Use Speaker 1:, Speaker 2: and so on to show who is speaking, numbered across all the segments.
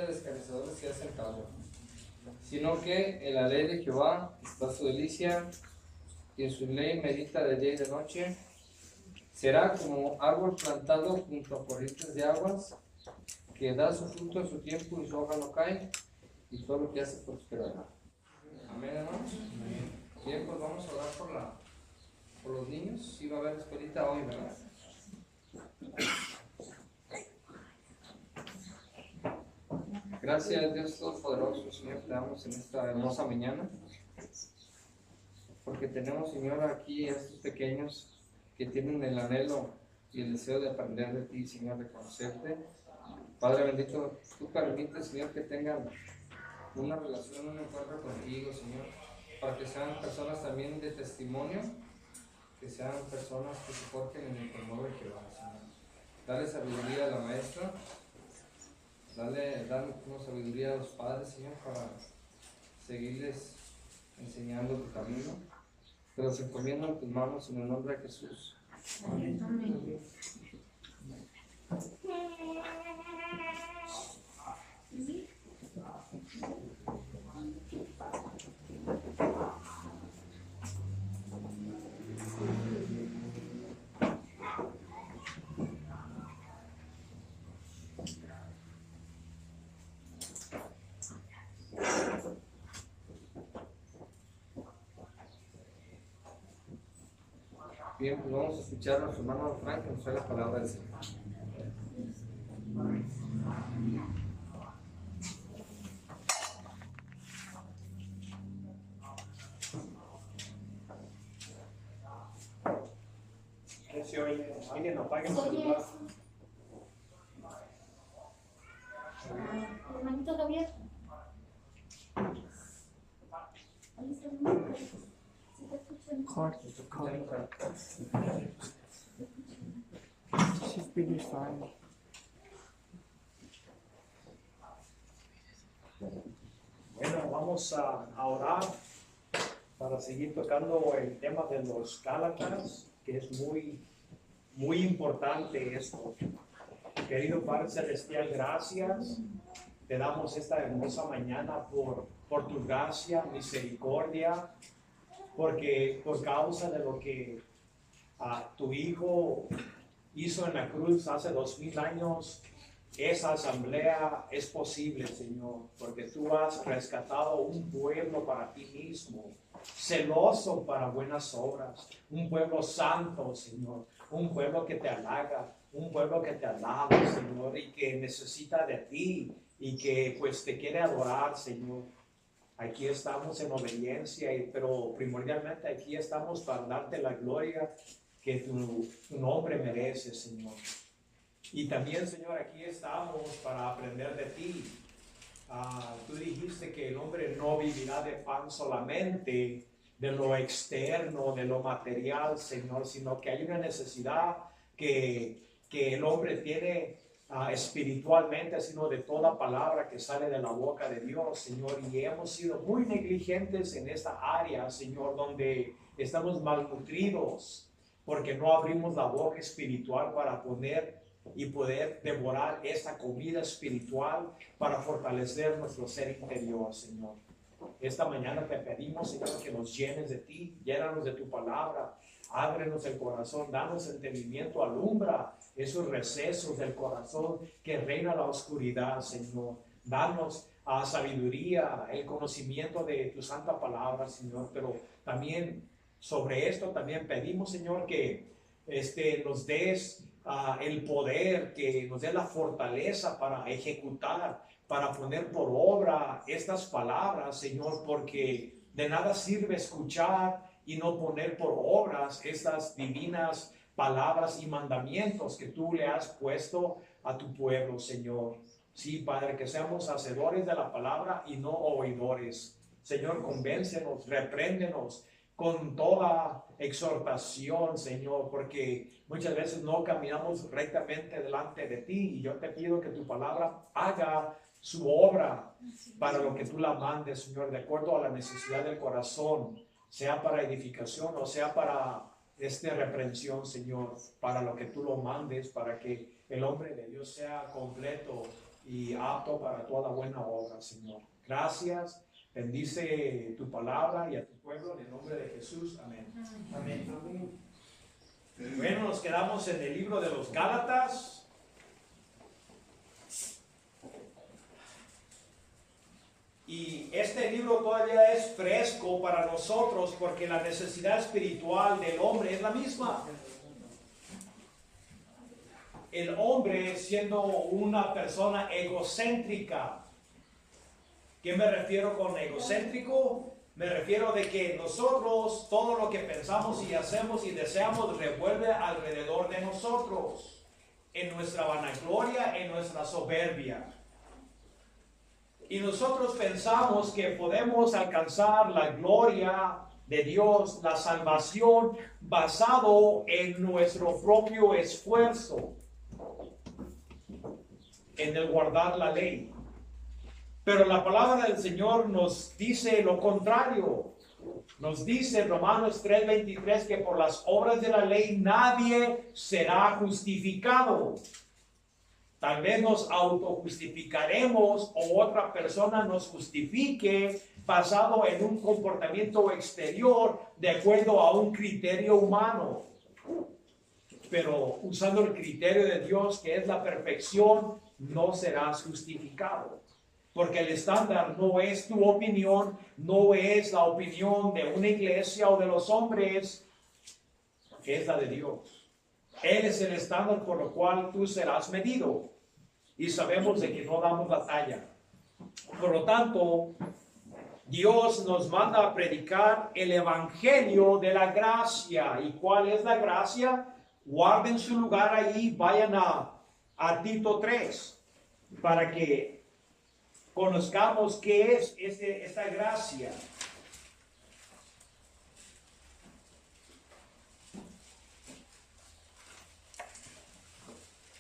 Speaker 1: Descansadores se hacen calvo, sino que en la ley de Jehová está su delicia, y en su ley medita de día y de noche. Será como árbol plantado junto a corrientes de aguas, que da su fruto en su tiempo y su hoja no cae, y todo lo que hace prosperará. Amén, hermanos. Bien, pues vamos a orar por los niños. Sí va a haber escuelita hoy, ¿verdad? Gracias, Dios Todopoderoso, Señor, te damos en esta hermosa mañana, porque tenemos, Señor, aquí a estos pequeños que tienen el anhelo y el deseo de aprender de ti, Señor, de conocerte. Padre bendito, tú permites, Señor, que tengan una relación, un encuentro contigo, Señor, para que sean personas también de testimonio, que sean personas que se forjen en el temor de Jehová, Señor. Dale sabiduría a la maestra. Dale una sabiduría a los padres, Señor, para seguirles enseñando tu camino. Te los encomiendo en tus manos en el nombre de Jesús. Amén. Amén. Bien, pues vamos a escuchar a nuestro hermano Frank que nos trae la palabra del Señor.
Speaker 2: Si oye, alguien apague el celular.
Speaker 3: Hermanito Javier.
Speaker 4: She's pretty fine.
Speaker 2: Bueno, vamos a orar para seguir tocando el tema de los Gálatas, que es muy importante esto. Querido Padre Celestial, gracias. Te damos esta hermosa mañana por tu gracia, misericordia, porque por causa de lo que tu Hijo hizo en la cruz hace 2000 años, esa asamblea es posible, Señor, porque tú has rescatado un pueblo para ti mismo, celoso para buenas obras, un pueblo santo, Señor, un pueblo que te halaga, un pueblo que te alaba, Señor, y que necesita de ti y que pues te quiere adorar, Señor. Aquí estamos en obediencia, pero primordialmente aquí estamos para darte la gloria que tu nombre merece, Señor. Y también, Señor, aquí estamos para aprender de ti. Tú dijiste que el hombre no vivirá de pan solamente, de lo externo, de lo material, Señor, sino que hay una necesidad que el hombre tiene espiritualmente, sino de toda palabra que sale de la boca de Dios, Señor. Y hemos sido muy negligentes en esta área, Señor, donde estamos malnutridos, porque no abrimos la boca espiritual para poder devorar esta comida espiritual para fortalecer nuestro ser interior, Señor. Esta mañana te pedimos, Señor, que nos llenes de ti, llénanos de tu palabra, ábrenos el corazón, danos entendimiento, alumbra esos recesos del corazón que reina la oscuridad, Señor. Danos sabiduría, el conocimiento de tu santa palabra, Señor, pero también sobre esto también pedimos, Señor, que nos des el poder, que nos dé la fortaleza para ejecutar, para poner por obra estas palabras, Señor, porque de nada sirve escuchar y no poner por obras estas divinas palabras y mandamientos que tú le has puesto a tu pueblo, Señor. Sí, Padre, que seamos hacedores de la palabra y no oidores. Señor, convéncenos, repréndenos con toda exhortación, Señor, porque muchas veces no caminamos rectamente delante de ti, y yo te pido que tu palabra haga su obra para lo que tú la mandes, Señor, de acuerdo a la necesidad del corazón, sea para edificación o sea para reprensión, Señor, para lo que tú lo mandes, para que el hombre de Dios sea completo y apto para toda buena obra, Señor. Gracias. Bendice tu palabra y a tu pueblo en el nombre de Jesús. Amén. Amén. Bueno, nos quedamos en el libro de los Gálatas. Y este libro todavía es fresco para nosotros porque la necesidad espiritual del hombre es la misma. El hombre siendo una persona egocéntrica. ¿Qué me refiero con egocéntrico? Me refiero de que nosotros, todo lo que pensamos y hacemos y deseamos revuelve alrededor de nosotros, en nuestra vanagloria, en nuestra soberbia. Y nosotros pensamos que podemos alcanzar la gloria de Dios, la salvación, basado en nuestro propio esfuerzo, en el guardar la ley. Pero la palabra del Señor nos dice lo contrario. Nos dice Romanos 3:23 que por las obras de la ley nadie será justificado. Tal vez nos autojustificaremos o otra persona nos justifique basado en un comportamiento exterior de acuerdo a un criterio humano. Pero usando el criterio de Dios, que es la perfección, no serás justificado. Porque el estándar no es tu opinión, no es la opinión de una iglesia o de los hombres, es la de Dios. Él es el estándar por lo cual tú serás medido. Y sabemos de que no damos la talla. Por lo tanto, Dios nos manda a predicar el evangelio de la gracia. ¿Y cuál es la gracia? Guarden su lugar ahí, vayan a Tito 3, para que conozcamos qué es esta gracia.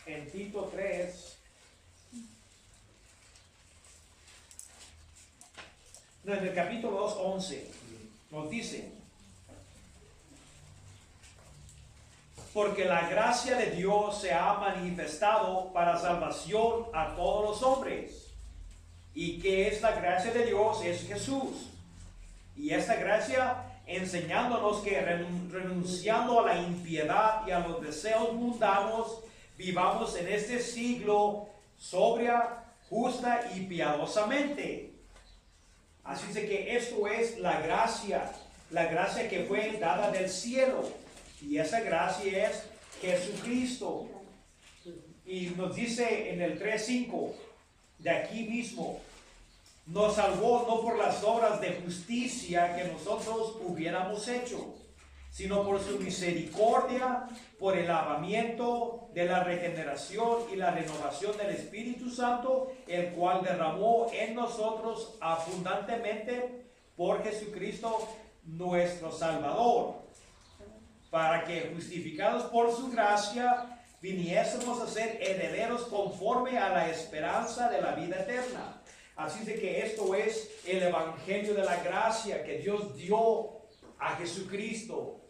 Speaker 2: En Tito 3, en el capítulo 2, 11, nos dice: porque la gracia de Dios se ha manifestado para salvación a todos los hombres. ¿Y qué es la gracia de Dios? Es Jesús. Y esta gracia enseñándonos que renunciando a la impiedad y a los deseos mundanos, vivamos en este siglo sobria, justa y piadosamente. Así es de que esto es la gracia que fue dada del cielo. Y esa gracia es Jesucristo. Y nos dice en el 3:5, de aquí mismo, nos salvó no por las obras de justicia que nosotros hubiéramos hecho, sino por su misericordia, por el lavamiento de la regeneración y la renovación del Espíritu Santo, el cual derramó en nosotros abundantemente por Jesucristo nuestro Salvador, para que justificados por su gracia viniésemos a ser herederos conforme a la esperanza de la vida eterna. Así de que esto es el evangelio de la gracia que Dios dio a Jesucristo.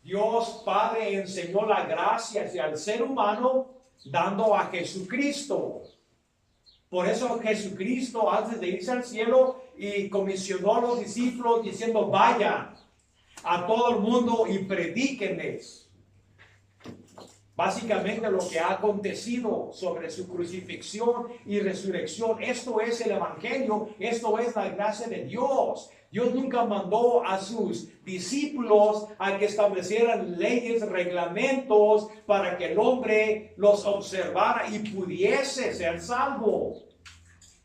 Speaker 2: Dios Padre enseñó la gracia hacia el ser humano dando a Jesucristo. Por eso Jesucristo, antes de irse al cielo, y comisionó a los discípulos diciendo: vayan a todo el mundo y predíquenles. Básicamente lo que ha acontecido sobre su crucifixión y resurrección. Esto es el evangelio, esto es la gracia de Dios. Dios nunca mandó a sus discípulos a que establecieran leyes, reglamentos para que el hombre los observara y pudiese ser salvo.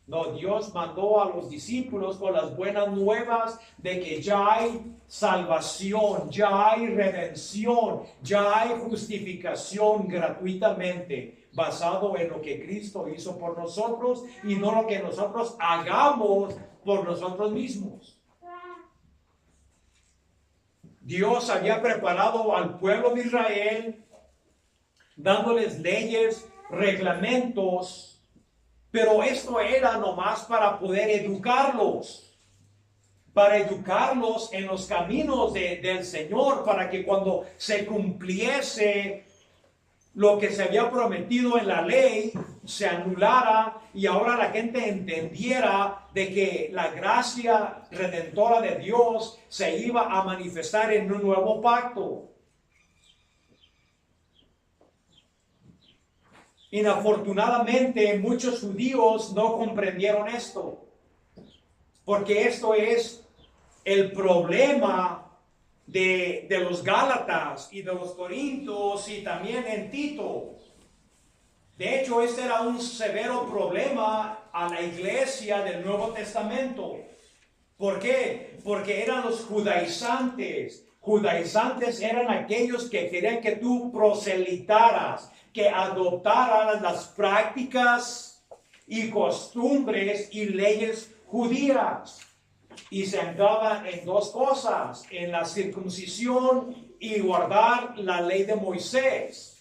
Speaker 2: No, Dios mandó a los discípulos con las buenas nuevas de que ya hay salvación, ya hay redención, ya hay justificación gratuitamente, basado en lo que Cristo hizo por nosotros y no lo que nosotros hagamos por nosotros mismos. Dios había preparado al pueblo de Israel, dándoles leyes, reglamentos, pero esto era nomás para poder educarlos en los caminos del Señor, para que cuando se cumpliese lo que se había prometido en la ley, se anulara y ahora la gente entendiera de que la gracia redentora de Dios se iba a manifestar en un nuevo pacto. Inafortunadamente, muchos judíos no comprendieron esto, porque esto es el problema de los Gálatas y de los Corintios y también en Tito. De hecho, este era un severo problema a la iglesia del Nuevo Testamento. ¿Por qué? Porque eran los judaizantes. Judaizantes eran aquellos que querían que tú proselitaras, que adoptaras las prácticas y costumbres y leyes judías. Y se andaban en dos cosas, en la circuncisión y guardar la ley de Moisés,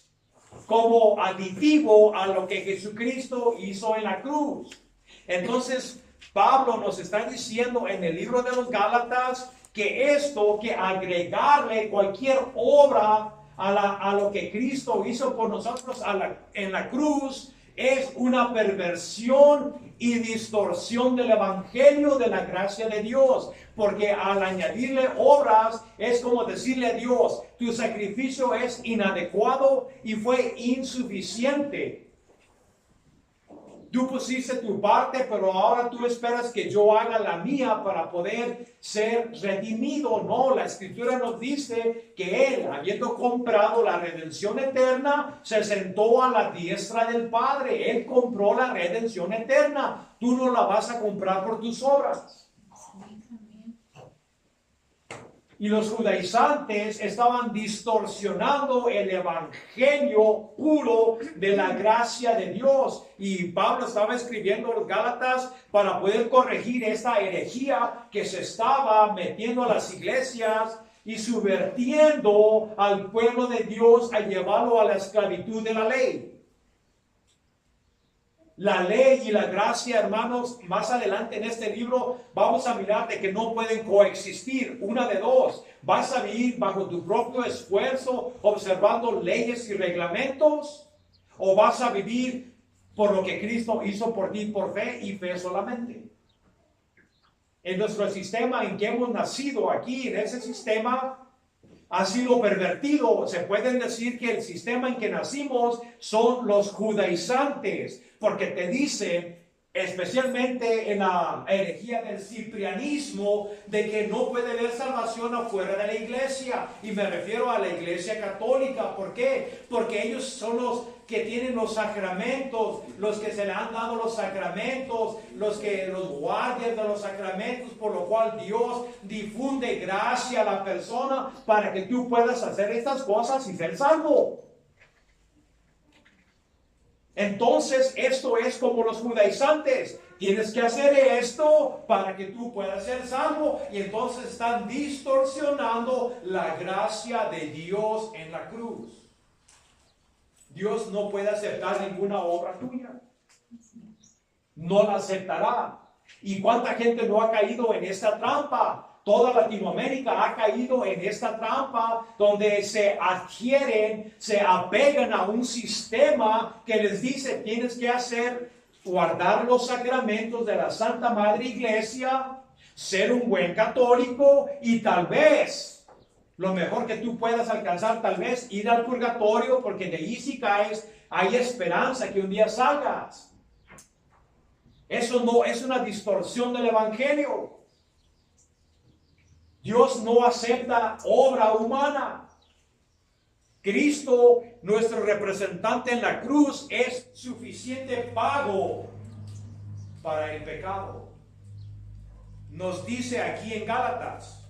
Speaker 2: como aditivo a lo que Jesucristo hizo en la cruz. Entonces, Pablo nos está diciendo en el libro de los Gálatas que esto, que agregarle cualquier obra a lo que Cristo hizo por nosotros en la cruz, es una perversión y distorsión del evangelio de la gracia de Dios, porque al añadirle obras es como decirle a Dios, tu sacrificio es inadecuado y fue insuficiente. Tú pusiste tu parte, pero ahora tú esperas que yo haga la mía para poder ser redimido. No, la Escritura nos dice que Él, habiendo comprado la redención eterna, se sentó a la diestra del Padre. Él compró la redención eterna. Tú no la vas a comprar por tus obras. Y los judaizantes estaban distorsionando el evangelio puro de la gracia de Dios. Y Pablo estaba escribiendo a los Gálatas para poder corregir esta herejía que se estaba metiendo a las iglesias y subvirtiendo al pueblo de Dios a llevarlo a la esclavitud de la ley. La ley y la gracia, hermanos, más adelante en este libro vamos a mirar de que no pueden coexistir, una de dos. Vas a vivir bajo tu propio esfuerzo, observando leyes y reglamentos, o vas a vivir por lo que Cristo hizo por ti, por fe y fe solamente. En nuestro sistema en que hemos nacido aquí, en ese sistema, ha sido pervertido. Se pueden decir que el sistema en que nacimos son los judaizantes, porque te dicen, especialmente en la herejía del ciprianismo, de que no puede haber salvación afuera de la iglesia. Y me refiero a la iglesia católica. ¿Por qué? Porque ellos son los que tienen los sacramentos, los que se le han dado los sacramentos, los guardias de los sacramentos, por lo cual Dios difunde gracia a la persona para que tú puedas hacer estas cosas y ser salvo. Entonces, esto es como los judaizantes. Tienes que hacer esto para que tú puedas ser salvo. Y entonces están distorsionando la gracia de Dios en la cruz. Dios no puede aceptar ninguna obra tuya. No la aceptará. ¿Y cuánta gente no ha caído en esta trampa? Toda Latinoamérica ha caído en esta trampa donde se adhieren, se apegan a un sistema que les dice tienes que hacer, guardar los sacramentos de la Santa Madre Iglesia, ser un buen católico y tal vez lo mejor que tú puedas alcanzar, tal vez ir al purgatorio, porque de ahí si caes hay esperanza que un día salgas. Eso no es una distorsión del evangelio. Dios no acepta obra humana. Cristo, nuestro representante en la cruz, es suficiente pago para el pecado. Nos dice aquí en Gálatas.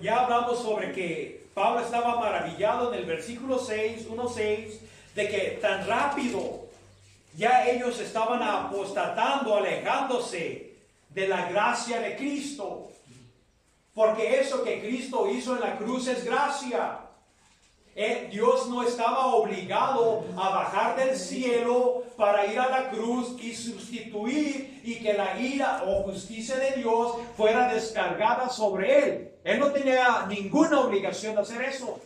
Speaker 2: Ya hablamos sobre que Pablo estaba maravillado en el versículo 6, 1:6, de que tan rápido ya ellos estaban apostatando, alejándose de la gracia de Cristo. Porque eso que Cristo hizo en la cruz es gracia. Dios no estaba obligado a bajar del cielo para ir a la cruz y sustituir y que la ira o justicia de Dios fuera descargada sobre Él. Él no tenía ninguna obligación de hacer eso.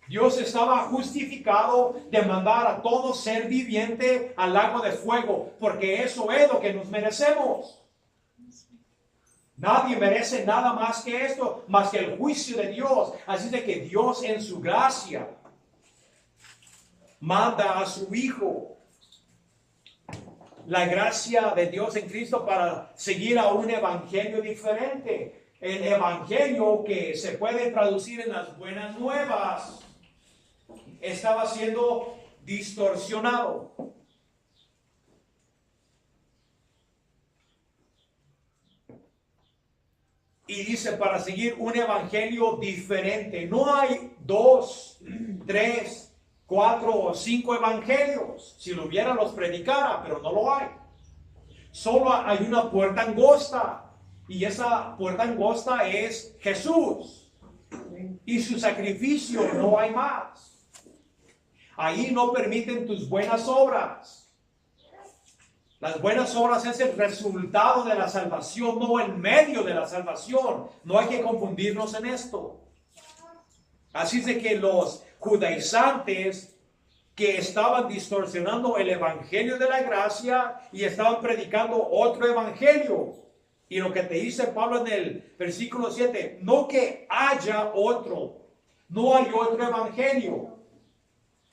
Speaker 2: Dios estaba justificado de mandar a todo ser viviente al lago de fuego, porque eso es lo que nos merecemos. Nadie merece nada más que esto, más que el juicio de Dios. Así de que Dios en su gracia manda a su Hijo. La gracia de Dios en Cristo para seguir a un evangelio diferente. El evangelio que se puede traducir en las buenas nuevas estaba siendo distorsionado. Y dice, para seguir un evangelio diferente. No hay 2, 3, 4 o 5 evangelios. Si lo hubiera, los predicara, pero no lo hay. Solo hay una puerta angosta. Y esa puerta angosta es Jesús. Y su sacrificio, no hay más. Ahí no permiten tus buenas obras. Las buenas obras es el resultado de la salvación, no el medio de la salvación. No hay que confundirnos en esto. Así es de que los judaizantes que estaban distorsionando el evangelio de la gracia y estaban predicando otro evangelio. Y lo que te dice Pablo en el versículo 7, no que haya otro, no hay otro evangelio.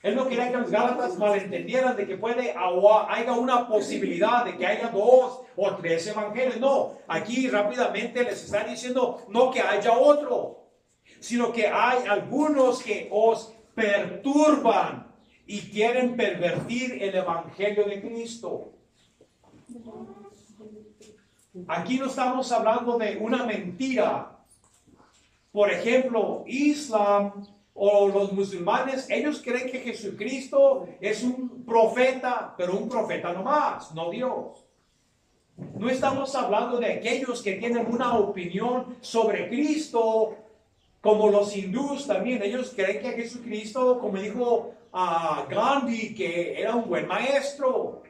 Speaker 2: Él no quería que los gálatas malentendieran de que haya una posibilidad de que haya 2 o 3 evangelios. No, aquí rápidamente les está diciendo no que haya otro, sino que hay algunos que os perturban y quieren pervertir el evangelio de Cristo. Aquí no estamos hablando de una mentira. Por ejemplo, Islam o los musulmanes, ellos creen que Jesucristo es un profeta, pero un profeta nomás, no Dios. No estamos hablando de aquellos que tienen una opinión sobre Cristo, como los hindús también. Ellos creen que Jesucristo, como dijo Gandhi, que era un buen maestro.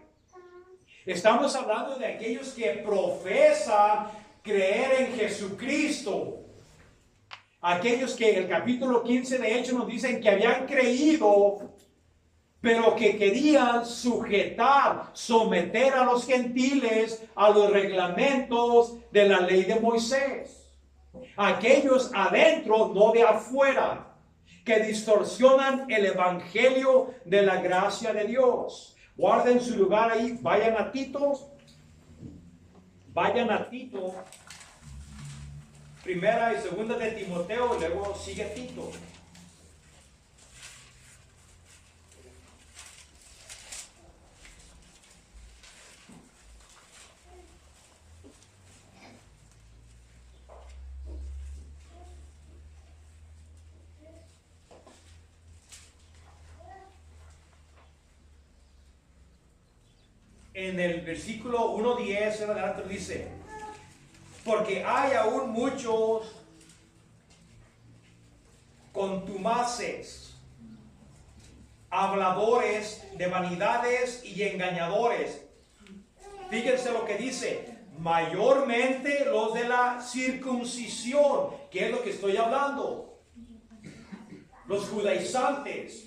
Speaker 2: Estamos hablando de aquellos que profesan creer en Jesucristo. Aquellos que el capítulo 15 de Hechos nos dicen que habían creído, pero que querían someter a los gentiles a los reglamentos de la ley de Moisés. Aquellos adentro, no de afuera, que distorsionan el evangelio de la gracia de Dios. Guarden su lugar ahí, vayan a Tito. Primera y segunda de Timoteo, y luego sigue Tito. En el versículo 1:10 en adelante dice, porque hay aún muchos contumaces, habladores de vanidades y engañadores. Fíjense lo que dice, mayormente los de la circuncisión, que es lo que estoy hablando, los judaizantes.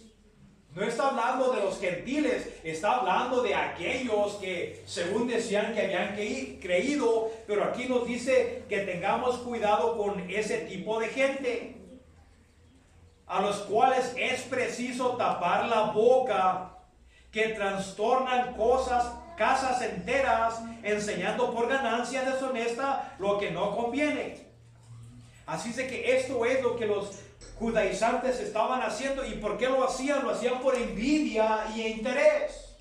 Speaker 2: No está hablando de los gentiles, está hablando de aquellos que según decían que habían creído, pero aquí nos dice que tengamos cuidado con ese tipo de gente, a los cuales es preciso tapar la boca, que trastornan casas enteras, enseñando por ganancia deshonesta lo que no conviene. Así es de que esto es lo que los judaizantes estaban haciendo. ¿Y por qué lo hacían? Lo hacían por envidia y interés.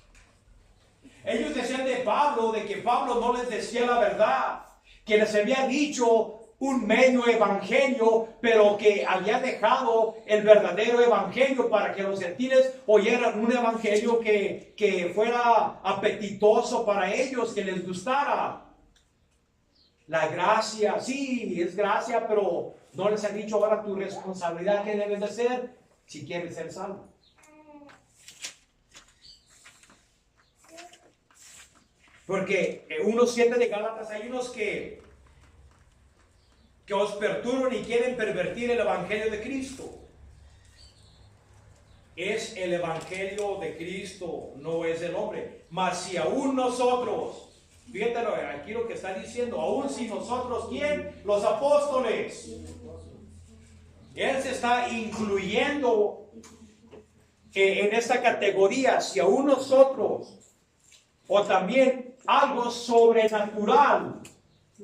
Speaker 2: Ellos decían de Pablo, de que Pablo no les decía la verdad, que les había dicho un medio evangelio, pero que había dejado el verdadero evangelio para que los gentiles oyeran un evangelio que fuera apetitoso para ellos, que les gustara. La gracia, sí, es gracia, pero no les ha dicho ahora tu responsabilidad que debes de hacer si quieres ser salvo. Porque en 1:7 de Gálatas hay unos que os perturban y quieren pervertir el evangelio de Cristo. es el evangelio de Cristo, no es el hombre. Mas si aún nosotros, fíjate aquí lo que está diciendo, aún si nosotros, ¿quién? Los apóstoles. Él se está incluyendo en esta categoría, si aún nosotros, o también algo sobrenatural,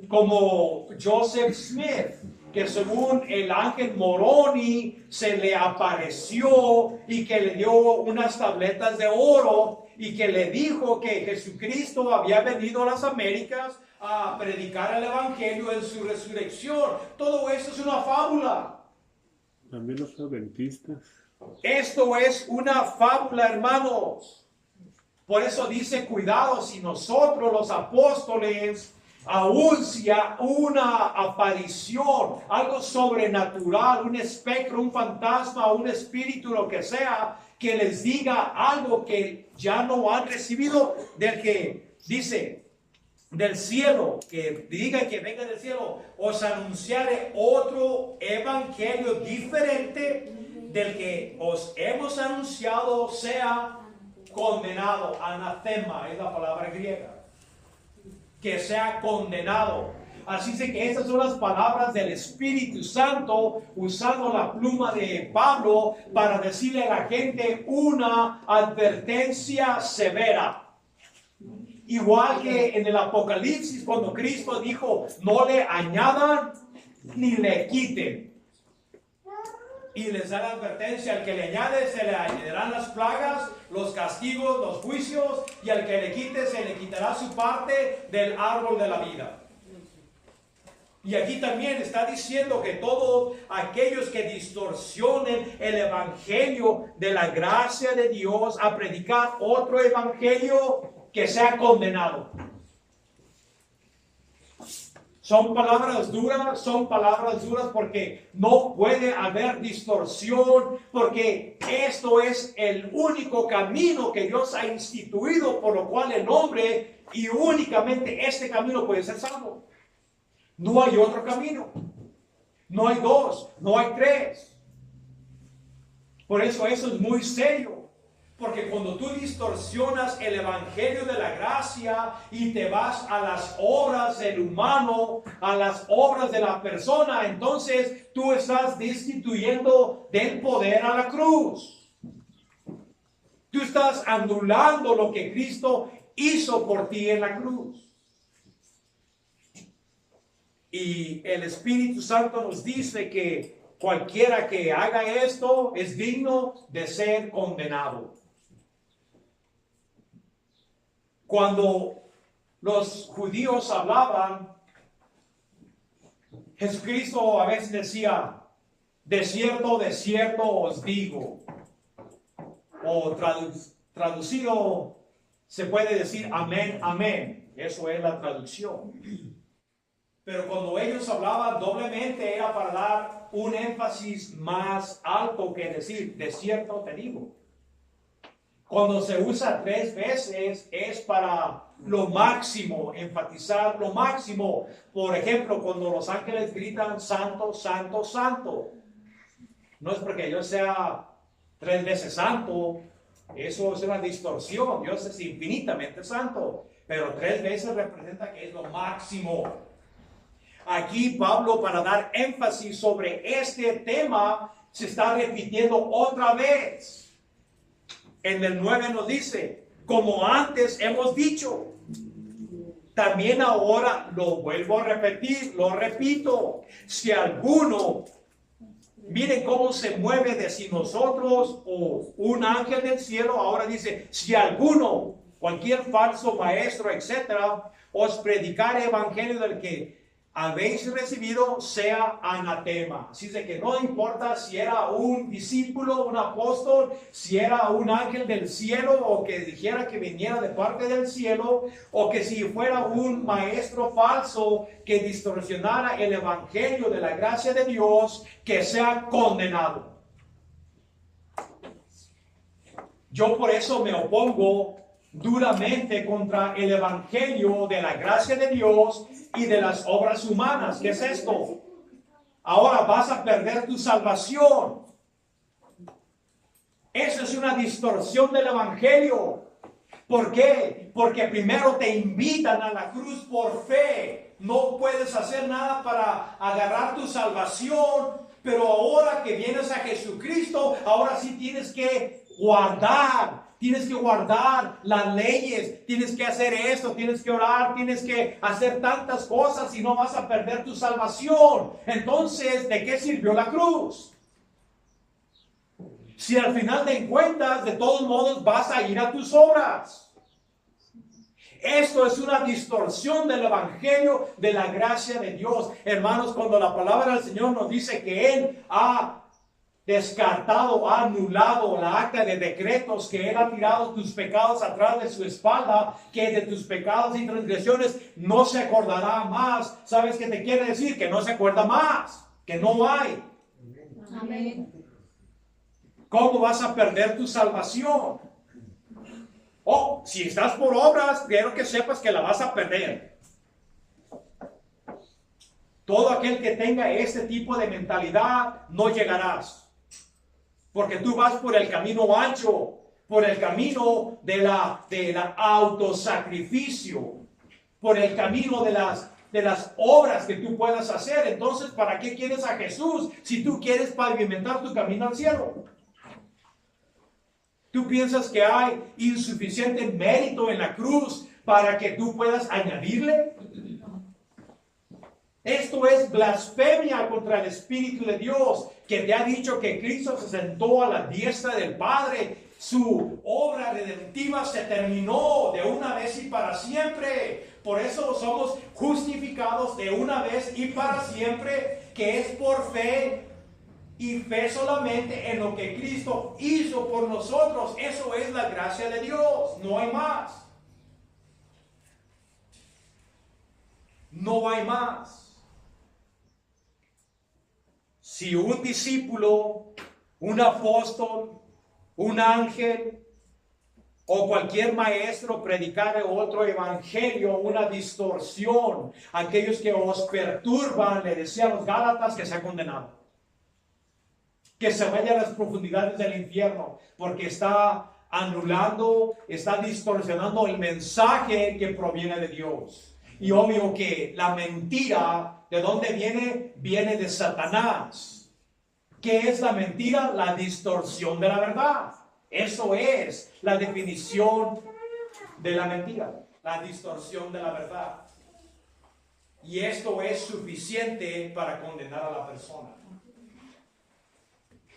Speaker 2: como Joseph Smith, que según el ángel Moroni se le apareció y que le dio unas tabletas de oro y que le dijo que Jesucristo había venido a las Américas a predicar el evangelio en su resurrección. Todo eso es una fábula.
Speaker 3: También los adventistas.
Speaker 2: Esto es una fábula, hermanos. Por eso dice, cuidado, si nosotros los apóstoles, aún si hay una aparición, algo sobrenatural, un espectro, un fantasma, un espíritu, lo que sea, que les diga algo que ya no han recibido, del que dice, del cielo, que diga que venga del cielo, os anunciaré otro evangelio diferente del que os hemos anunciado, sea condenado. Anatema es la palabra griega. Que sea condenado. Así es que estas son las palabras del Espíritu Santo usando la pluma de Pablo para decirle a la gente una advertencia severa. Igual que en el Apocalipsis, cuando Cristo dijo, no le añadan ni le quiten. Y les da la advertencia, al que le añade se le añadirán las plagas, los castigos, los juicios, y al que le quite se le quitará su parte del árbol de la vida. Y aquí también está diciendo que todos aquellos que distorsionen el evangelio de la gracia de Dios a predicar otro evangelio, que sea condenado. Son palabras duras porque no puede haber distorsión, porque esto es el único camino que Dios ha instituido, por lo cual el hombre, y únicamente este camino puede ser salvo. No hay otro camino. No hay dos, no hay tres. Por eso es muy serio. Porque cuando tú distorsionas el evangelio de la gracia y te vas a las obras del humano, a las obras de la persona, entonces tú estás destituyendo del poder a la cruz. Tú estás anulando lo que Cristo hizo por ti en la cruz. Y el Espíritu Santo nos dice que cualquiera que haga esto es digno de ser condenado. Cuando los judíos hablaban, Jesucristo a veces decía, de cierto os digo. O traducido se puede decir amén, amén. Eso es la traducción. Pero cuando ellos hablaban doblemente era para dar un énfasis más alto que decir, de cierto te digo. Cuando se usa 3 veces es para lo máximo, enfatizar lo máximo. Por ejemplo, cuando los ángeles gritan santo, santo, santo. No es porque yo sea 3 veces santo, eso es una distorsión. Dios es infinitamente santo, pero 3 veces representa que es lo máximo. Aquí Pablo, para dar énfasis sobre este tema, se está repitiendo otra vez. En el 9 nos dice, como antes hemos dicho, también ahora lo vuelvo a repetir, lo repito, si alguno, miren cómo se mueve de si nosotros o un ángel del cielo, ahora dice, si alguno, cualquier falso maestro, etcétera, os predicare evangelio del que habéis recibido, sea anatema. Así de que no importa si era un discípulo, un apóstol, si era un ángel del cielo, o que dijera que viniera de parte del cielo, o que si fuera un maestro falso que distorsionara el evangelio de la gracia de Dios, que sea condenado. Yo por eso me opongo duramente contra el evangelio de la gracia de Dios y de las obras humanas. ¿Qué es esto? Ahora vas a perder tu salvación. Eso es una distorsión del evangelio. ¿Por qué? Porque primero te invitan a la cruz por fe. No puedes hacer nada para agarrar tu salvación, pero ahora que vienes a Jesucristo, ahora sí tienes que guardar las leyes, tienes que hacer esto, tienes que orar, tienes que hacer tantas cosas y no vas a perder tu salvación. Entonces, ¿de qué sirvió la cruz? Si al final de cuentas, de todos modos, vas a ir a tus obras. Esto es una distorsión del evangelio de la gracia de Dios. Hermanos, cuando la palabra del Señor nos dice que Él ha descartado, ha anulado la acta de decretos, que Él ha tirado tus pecados atrás de su espalda, que de tus pecados y transgresiones no se acordará más. ¿Sabes qué te quiere decir? Que no se acuerda más, que no hay.
Speaker 4: Amén.
Speaker 2: ¿Cómo vas a perder tu salvación? Oh, si estás por obras, quiero que sepas que la vas a perder. Todo aquel que tenga este tipo de mentalidad, no llegarás. Porque tú vas por el camino ancho, por el camino de la autosacrificio, por el camino de las obras que tú puedas hacer. Entonces, ¿para qué quieres a Jesús si tú quieres pavimentar tu camino al cielo? ¿Tú piensas que hay insuficiente mérito en la cruz para que tú puedas añadirle? Esto es blasfemia contra el Espíritu de Dios, que te ha dicho que Cristo se sentó a la diestra del Padre. Su obra redentiva se terminó de una vez y para siempre. Por eso somos justificados de una vez y para siempre, que es por fe. Y fe solamente en lo que Cristo hizo por nosotros. Eso es la gracia de Dios. No hay más. No hay más. Si un discípulo, un apóstol, un ángel o cualquier maestro predicara otro evangelio, una distorsión, aquellos que os perturban, le decía a los Gálatas, que sea condenado. Que se vaya a las profundidades del infierno, porque está anulando, está distorsionando el mensaje que proviene de Dios. Y obvio que la mentira, ¿de dónde viene? Viene de Satanás. ¿Qué es la mentira? La distorsión de la verdad. Eso es la definición de la mentira, la distorsión de la verdad. Y esto es suficiente para condenar a la persona.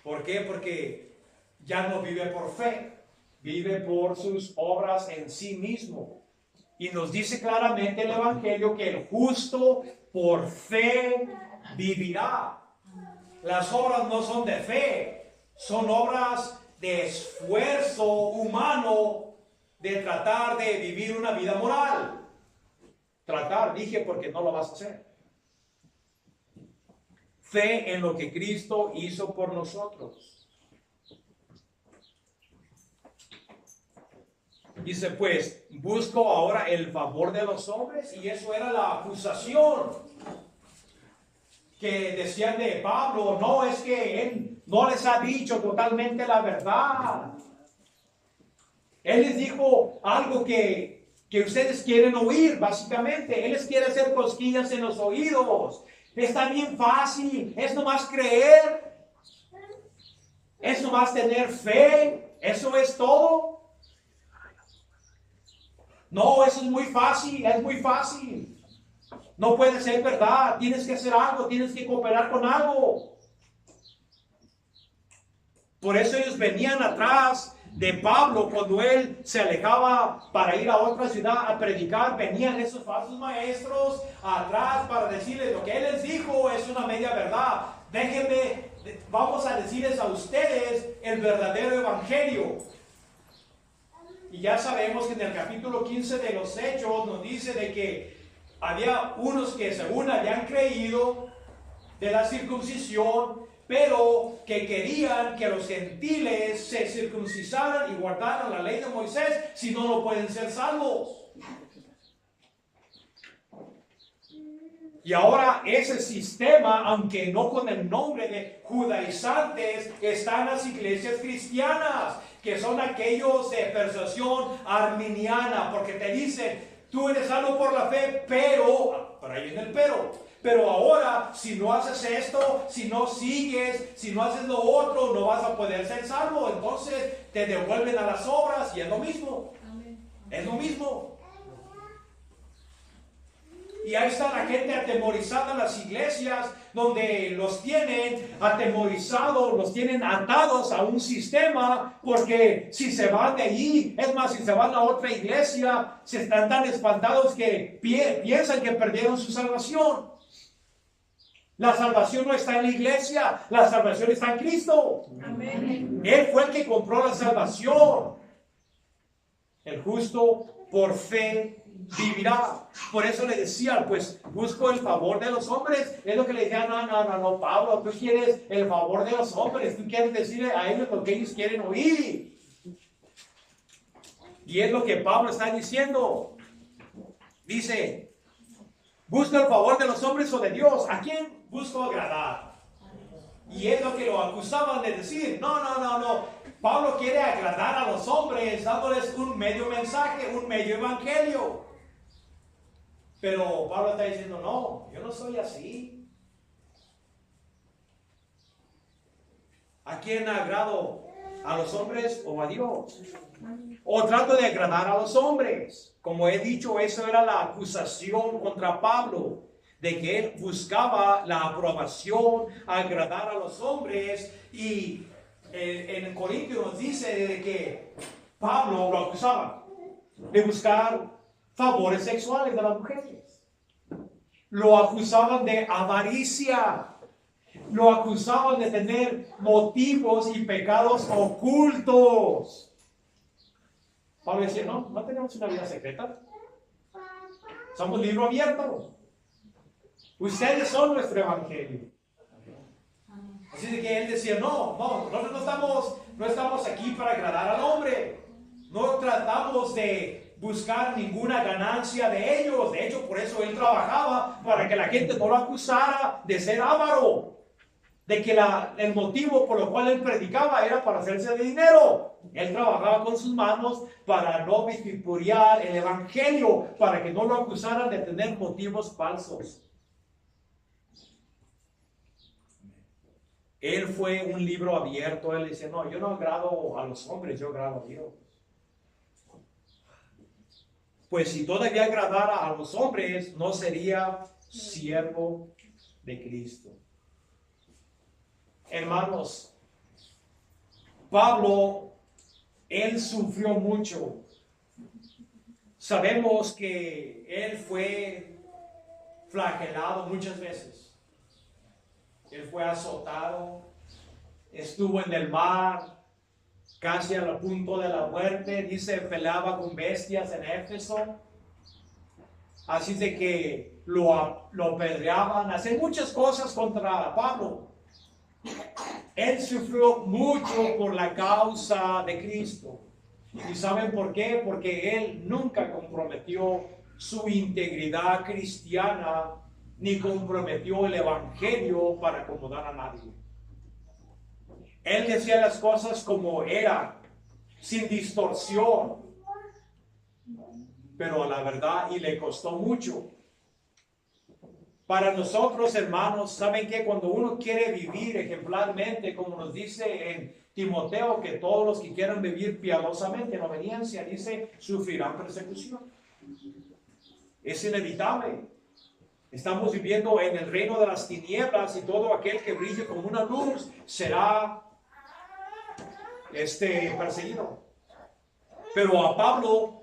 Speaker 2: ¿Por qué? Porque ya no vive por fe, vive por sus obras en sí mismo. Y nos dice claramente el Evangelio que el justo por fe vivirá. Las obras no son de fe, son obras de esfuerzo humano de tratar de vivir una vida moral. Tratar, dije, porque no lo vas a hacer. Fe en lo que Cristo hizo por nosotros. Dice, pues, busco ahora el favor de los hombres, y eso era la acusación que decían de Pablo. No, es que él no les ha dicho totalmente la verdad. Él les dijo algo que ustedes quieren oír, básicamente. Él les quiere hacer cosquillas en los oídos. Está bien fácil, es nomás creer, es nomás tener fe, eso es todo. No, eso es muy fácil, es muy fácil. No puede ser verdad, tienes que hacer algo, tienes que cooperar con algo. Por eso ellos venían atrás de Pablo cuando él se alejaba para ir a otra ciudad a predicar. Venían esos falsos maestros atrás para decirles lo que él les dijo es una media verdad. Déjenme, vamos a decirles a ustedes el verdadero evangelio. Y ya sabemos que en el capítulo 15 de los Hechos nos dice de que había unos que según habían creído de la circuncisión, pero que querían que los gentiles se circuncisaran y guardaran la ley de Moisés, si no, no pueden ser salvos. Y ahora ese sistema, aunque no con el nombre de judaizantes, está en las iglesias cristianas, que son aquellos de persuasión arminiana, porque te dicen, tú eres salvo por la fe, pero ahí viene el pero ahora, si no haces esto, si no sigues, si no haces lo otro, no vas a poder ser salvo. Entonces te devuelven a las obras y es lo mismo. Es lo mismo. Y ahí está la gente atemorizada en las iglesias, donde los tienen atemorizados, los tienen atados a un sistema, porque si se van de allí, es más, si se van a otra iglesia, se están tan espantados que piensan que perdieron su salvación. La salvación no está en la iglesia, la salvación está en Cristo.
Speaker 4: Amén.
Speaker 2: Él fue el que compró la salvación. El justo por fe vivirá. Por eso le decía, pues busco el favor de los hombres. Es lo que le decía, no, Pablo, tú quieres el favor de los hombres, tú quieres decirle a ellos lo que ellos quieren oír. Y es lo que Pablo está diciendo. Dice, busca el favor de los hombres o de Dios. ¿A quién busco agradar? Y es lo que lo acusaban de decir, no. Pablo quiere agradar a los hombres, dándoles un medio mensaje, un medio evangelio. Pero Pablo está diciendo, no, yo no soy así. ¿A quién agrado? ¿A los hombres o a Dios? ¿O trato de agradar a los hombres? Como he dicho, eso era la acusación contra Pablo, de que él buscaba la aprobación, agradar a los hombres. Y en Corintios nos dice de que Pablo lo acusaba de buscar favores sexuales de las mujeres. Lo acusaban de avaricia. Lo acusaban de tener motivos y pecados ocultos. Pablo decía, no tenemos una vida secreta. Somos libro abierto. Ustedes son nuestro evangelio. Así de que él decía, nosotros no estamos aquí para agradar al hombre. No tratamos de buscar ninguna ganancia de ellos. De hecho, por eso él trabajaba, para que la gente no lo acusara de ser avaro. De que el motivo por lo cual él predicaba era para hacerse de dinero. Él trabajaba con sus manos para no vituperiar el evangelio, para que no lo acusaran de tener motivos falsos. Él fue un libro abierto. Él dice, yo no agrado a los hombres, yo agrado a Dios. Pues si todavía agradara a los hombres, no sería siervo de Cristo. Hermanos, Pablo, él sufrió mucho. Sabemos que él fue flagelado muchas veces. Él fue azotado, estuvo en el mar, casi al punto de la muerte. Dice, peleaba con bestias en Éfeso. Así de que lo apedreaban, hacían muchas cosas contra Pablo. Él sufrió mucho por la causa de Cristo. ¿Y saben por qué? Porque él nunca comprometió su integridad cristiana, ni comprometió el evangelio para acomodar a nadie. Él decía las cosas como eran, sin distorsión, pero a la verdad, y le costó mucho. Para nosotros, hermanos, ¿saben qué? Cuando uno quiere vivir ejemplarmente, como nos dice en Timoteo, que todos los que quieran vivir piadosamente en obediencia, dice, sufrirán persecución. Es inevitable. Estamos viviendo en el reino de las tinieblas y todo aquel que brille como una luz será perseguido. Pero a Pablo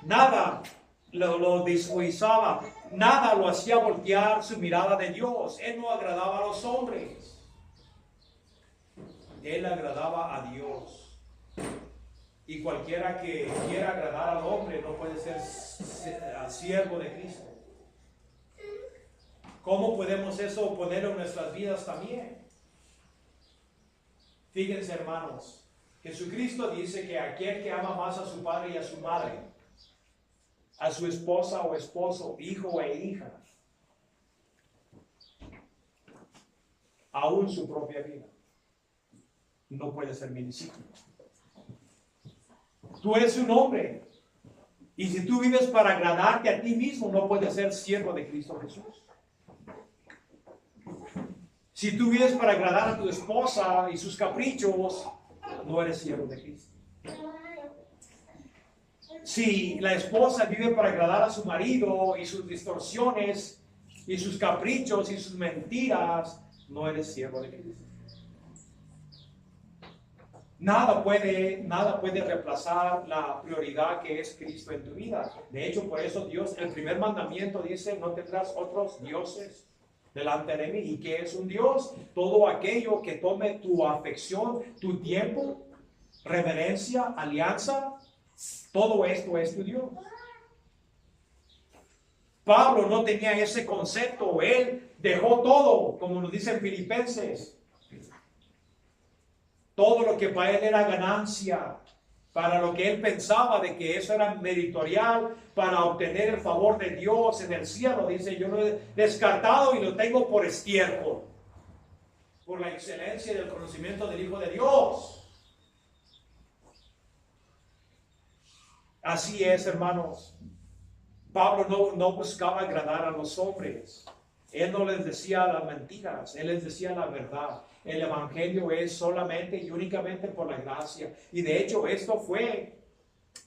Speaker 2: nada lo desjuiciaba, nada lo hacía voltear su mirada de Dios. Él no agradaba a los hombres, él agradaba a Dios. Y cualquiera que quiera agradar al hombre no puede ser siervo de Cristo. ¿Cómo podemos eso ponerlo en nuestras vidas también? Fíjense, hermanos, Jesucristo dice que aquel que ama más a su padre y a su madre, a su esposa o esposo, hijo e hija, aún su propia vida, no puede ser mi discípulo. Tú eres un hombre, y si tú vives para agradarte a ti mismo, no puedes ser siervo de Cristo Jesús. Si tú vives para agradar a tu esposa y sus caprichos, no eres siervo de Cristo. Si la esposa vive para agradar a su marido y sus distorsiones y sus caprichos y sus mentiras, no eres siervo de Cristo. Nada puede reemplazar la prioridad que es Cristo en tu vida. De hecho, por eso Dios, el primer mandamiento dice, no tendrás otros dioses delante de mí. ¿Y qué es un Dios? Todo aquello que tome tu afección, tu tiempo, reverencia, alianza, todo esto es tu Dios. Pablo no tenía ese concepto. Él dejó todo, como nos dice en Filipenses. Todo lo que para él era ganancia, para lo que él pensaba de que eso era meritorial, para obtener el favor de Dios en el cielo. Dice, yo lo he descartado y lo tengo por estiércol, por la excelencia del conocimiento del Hijo de Dios. Así es, hermanos. Pablo no buscaba agradar a los hombres. Él no les decía las mentiras, él les decía la verdad. El evangelio es solamente y únicamente por la gracia. Y de hecho esto fue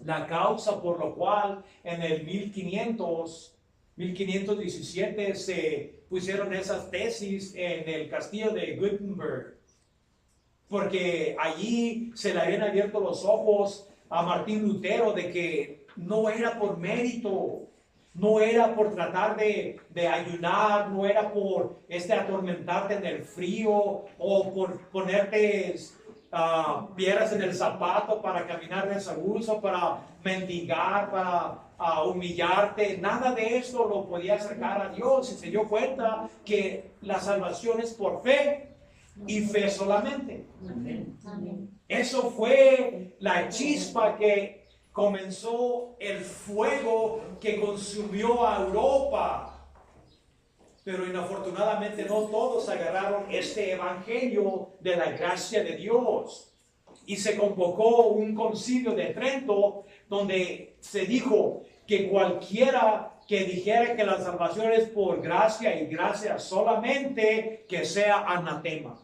Speaker 2: la causa por lo cual en el 1517 se pusieron esas tesis en el castillo de Gutenberg. Porque allí se le habían abierto los ojos a Martín Lutero de que no era por mérito, no era por tratar de ayunar, no era por atormentarte en el frío o por ponerte piedras en el zapato para caminar descalzo, para mendigar, para humillarte. Nada de esto lo podía acercar a Dios, y se dio cuenta que la salvación es por fe y fe solamente. Amén. Eso fue la chispa que comenzó el fuego que consumió a Europa. Pero inafortunadamente no todos agarraron este evangelio de la gracia de Dios. Y se convocó un concilio de Trento donde se dijo que cualquiera que dijera que la salvación es por gracia y gracia solamente, que sea anatema.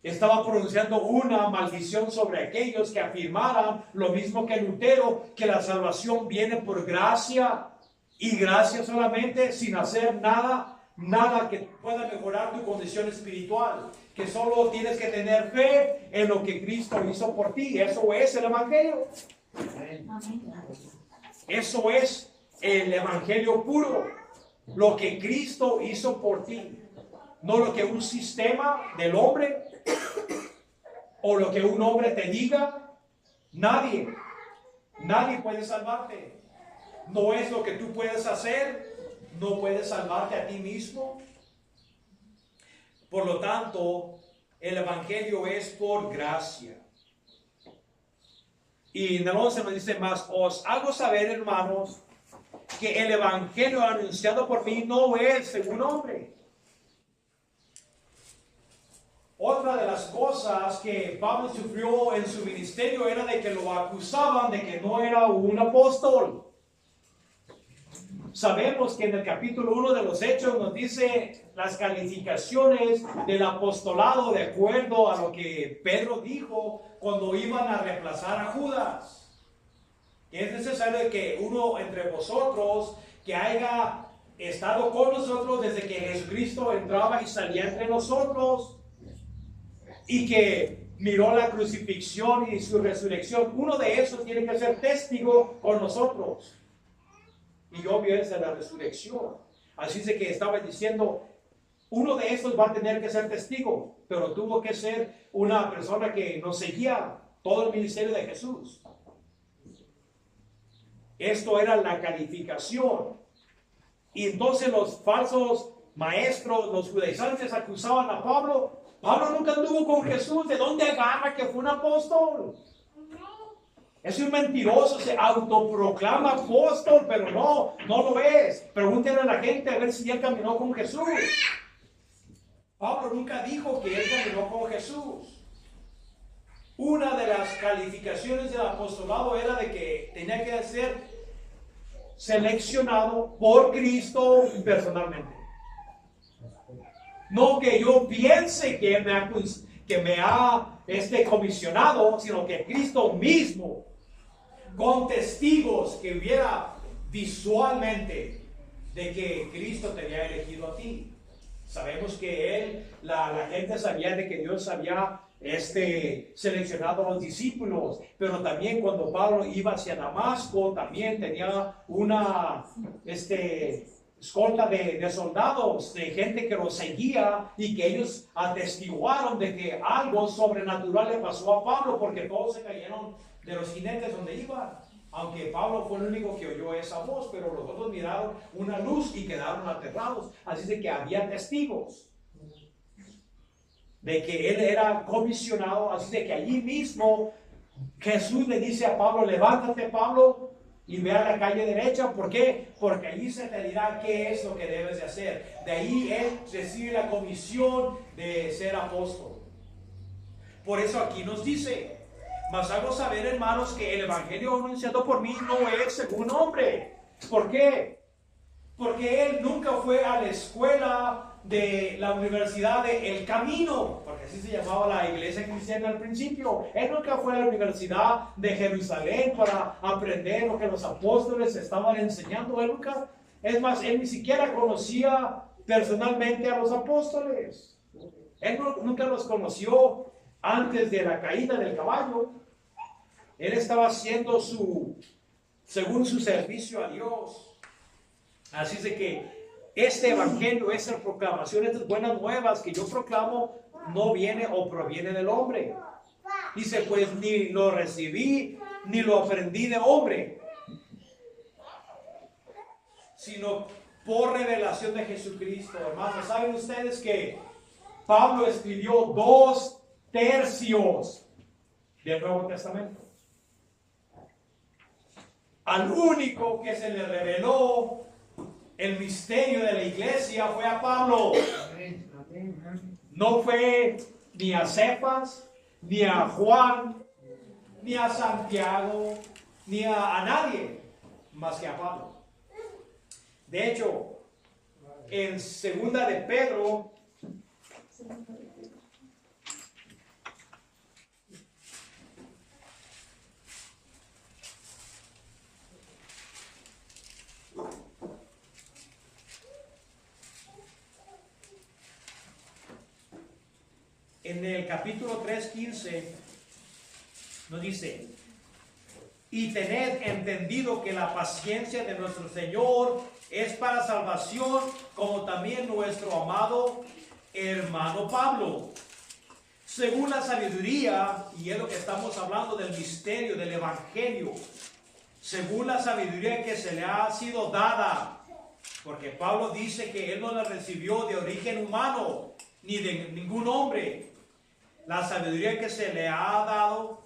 Speaker 2: Estaba pronunciando una maldición sobre aquellos que afirmaran lo mismo que Lutero, que la salvación viene por gracia y gracia solamente, sin hacer nada que pueda mejorar tu condición espiritual, que solo tienes que tener fe en lo que Cristo hizo por ti. Eso es el evangelio. Eso es el evangelio puro, lo que Cristo hizo por ti, no lo que un sistema del hombre o lo que un hombre te diga. Nadie puede salvarte. No es lo que tú puedes hacer, no puedes salvarte a ti mismo. Por lo tanto, el evangelio es por gracia. Y en el 11 nos dice más: os hago saber, hermanos, que el evangelio anunciado por mí no es según hombre. Otra de las cosas que Pablo sufrió en su ministerio era de que lo acusaban de que no era un apóstol. Sabemos que en el capítulo 1 de los Hechos nos dice las calificaciones del apostolado de acuerdo a lo que Pedro dijo cuando iban a reemplazar a Judas. Que es necesario que uno entre vosotros que haya estado con nosotros desde que Jesucristo entraba y salía entre nosotros, y que miró la crucifixión y su resurrección, uno de esos tiene que ser testigo con nosotros. Y obvio es la resurrección. Así es que estaba diciendo, uno de estos va a tener que ser testigo, pero tuvo que ser una persona que nos seguía todo el ministerio de Jesús. Esto era la calificación. Y entonces los falsos maestros, los judaizantes, acusaban a Pablo. Pablo nunca anduvo con Jesús. ¿De dónde agarra que fue un apóstol? Es un mentiroso, se autoproclama apóstol, pero no lo es. Pregúntenle a la gente a ver si él caminó con Jesús. Pablo nunca dijo que él caminó con Jesús. Una de las calificaciones del apostolado era de que tenía que ser seleccionado por Cristo personalmente. No que yo piense que me ha comisionado, sino que Cristo mismo, con testigos que hubiera visualmente de que Cristo te había elegido a ti. Sabemos que la gente sabía de que Dios había seleccionado a los discípulos, pero también cuando Pablo iba hacia Damasco, también tenía una escolta de soldados, de gente que lo seguía y que ellos atestiguaron de que algo sobrenatural le pasó a Pablo, porque todos se cayeron de los jinetes donde iban. Aunque Pablo fue el único que oyó esa voz, pero los otros miraron una luz y quedaron aterrados. Así de que había testigos de que él era comisionado. Así de que allí mismo Jesús le dice a Pablo: levántate, Pablo, y ve a la calle derecha. ¿Por qué? Porque allí se te dirá qué es lo que debes de hacer. De ahí él recibe la comisión de ser apóstol. Por eso aquí nos dice: mas hago saber, hermanos, que el evangelio anunciado por mí no es según hombre. ¿Por qué? Porque él nunca fue a la escuela de la Universidad de El Camino, porque así se llamaba la iglesia cristiana al principio. Él nunca fue a la Universidad de Jerusalén para aprender lo que los apóstoles estaban enseñando. Él nunca, es más, él ni siquiera conocía personalmente a los apóstoles. Él nunca los conoció antes de la caída del caballo. Él estaba haciendo según su servicio a Dios. Así es de que este evangelio, esta proclamación, estas buenas nuevas que yo proclamo, no viene o proviene del hombre. Dice: pues ni lo recibí ni lo aprendí de hombre, sino por revelación de Jesucristo. Hermanos, ¿saben ustedes que Pablo escribió 2/3 del Nuevo Testamento? Al único que se le reveló el misterio de la iglesia fue a Pablo. No fue ni a Cefas, ni a Juan, ni a Santiago, ni a nadie más que a Pablo. De hecho, en segunda de Pedro, en el capítulo 3:15 nos dice: y tened entendido que la paciencia de nuestro Señor es para salvación, como también nuestro amado hermano Pablo, según la sabiduría, y es lo que estamos hablando del misterio del evangelio, según la sabiduría que se le ha sido dada, porque Pablo dice que él no la recibió de origen humano ni de ningún hombre. La sabiduría que se le ha dado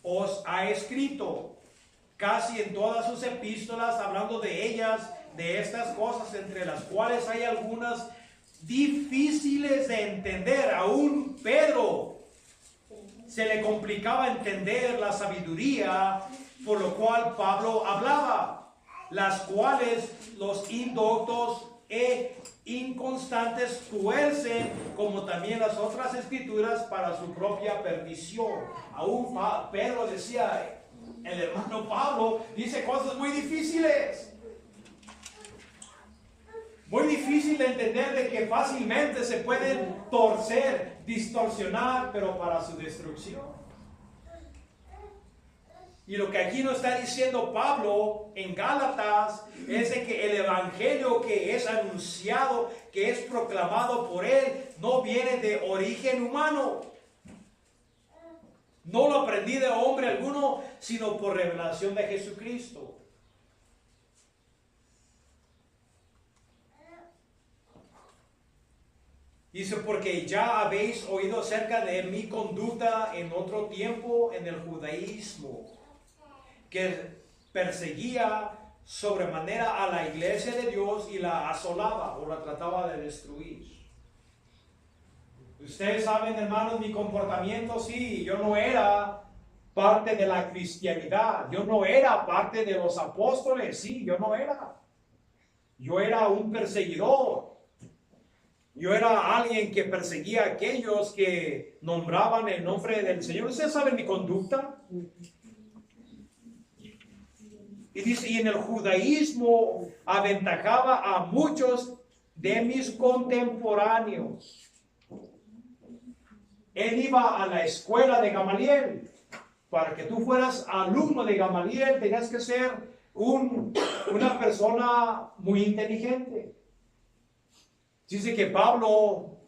Speaker 2: os ha escrito casi en todas sus epístolas, hablando de ellas, de estas cosas, entre las cuales hay algunas difíciles de entender. Aún Pedro se le complicaba entender la sabiduría, por lo cual Pablo hablaba, las cuales los indoctos e inconstantes tuercen, como también las otras escrituras, para su propia perdición. Aún Pedro decía, el hermano Pablo dice cosas muy difíciles. Muy difícil de entender, de que fácilmente se pueden torcer, distorsionar, pero para su destrucción. Y lo que aquí nos está diciendo Pablo en Gálatas es de que el evangelio que es anunciado, que es proclamado por él, no viene de origen humano. No lo aprendí de hombre alguno, sino por revelación de Jesucristo. Dice: porque ya habéis oído acerca de mi conducta en otro tiempo en el judaísmo, que perseguía sobremanera a la iglesia de Dios y la asolaba o la trataba de destruir. Ustedes saben, hermanos, mi comportamiento, sí, yo no era parte de la cristianidad, yo no era parte de los apóstoles, sí, yo no era. Yo era un perseguidor. Yo era alguien que perseguía a aquellos que nombraban el nombre del Señor. ¿Ustedes saben mi conducta? Y dice, y en el judaísmo aventajaba a muchos de mis contemporáneos. Él iba a la escuela de Gamaliel. Para que tú fueras alumno de Gamaliel, tenías que ser una persona muy inteligente. Dice que Pablo,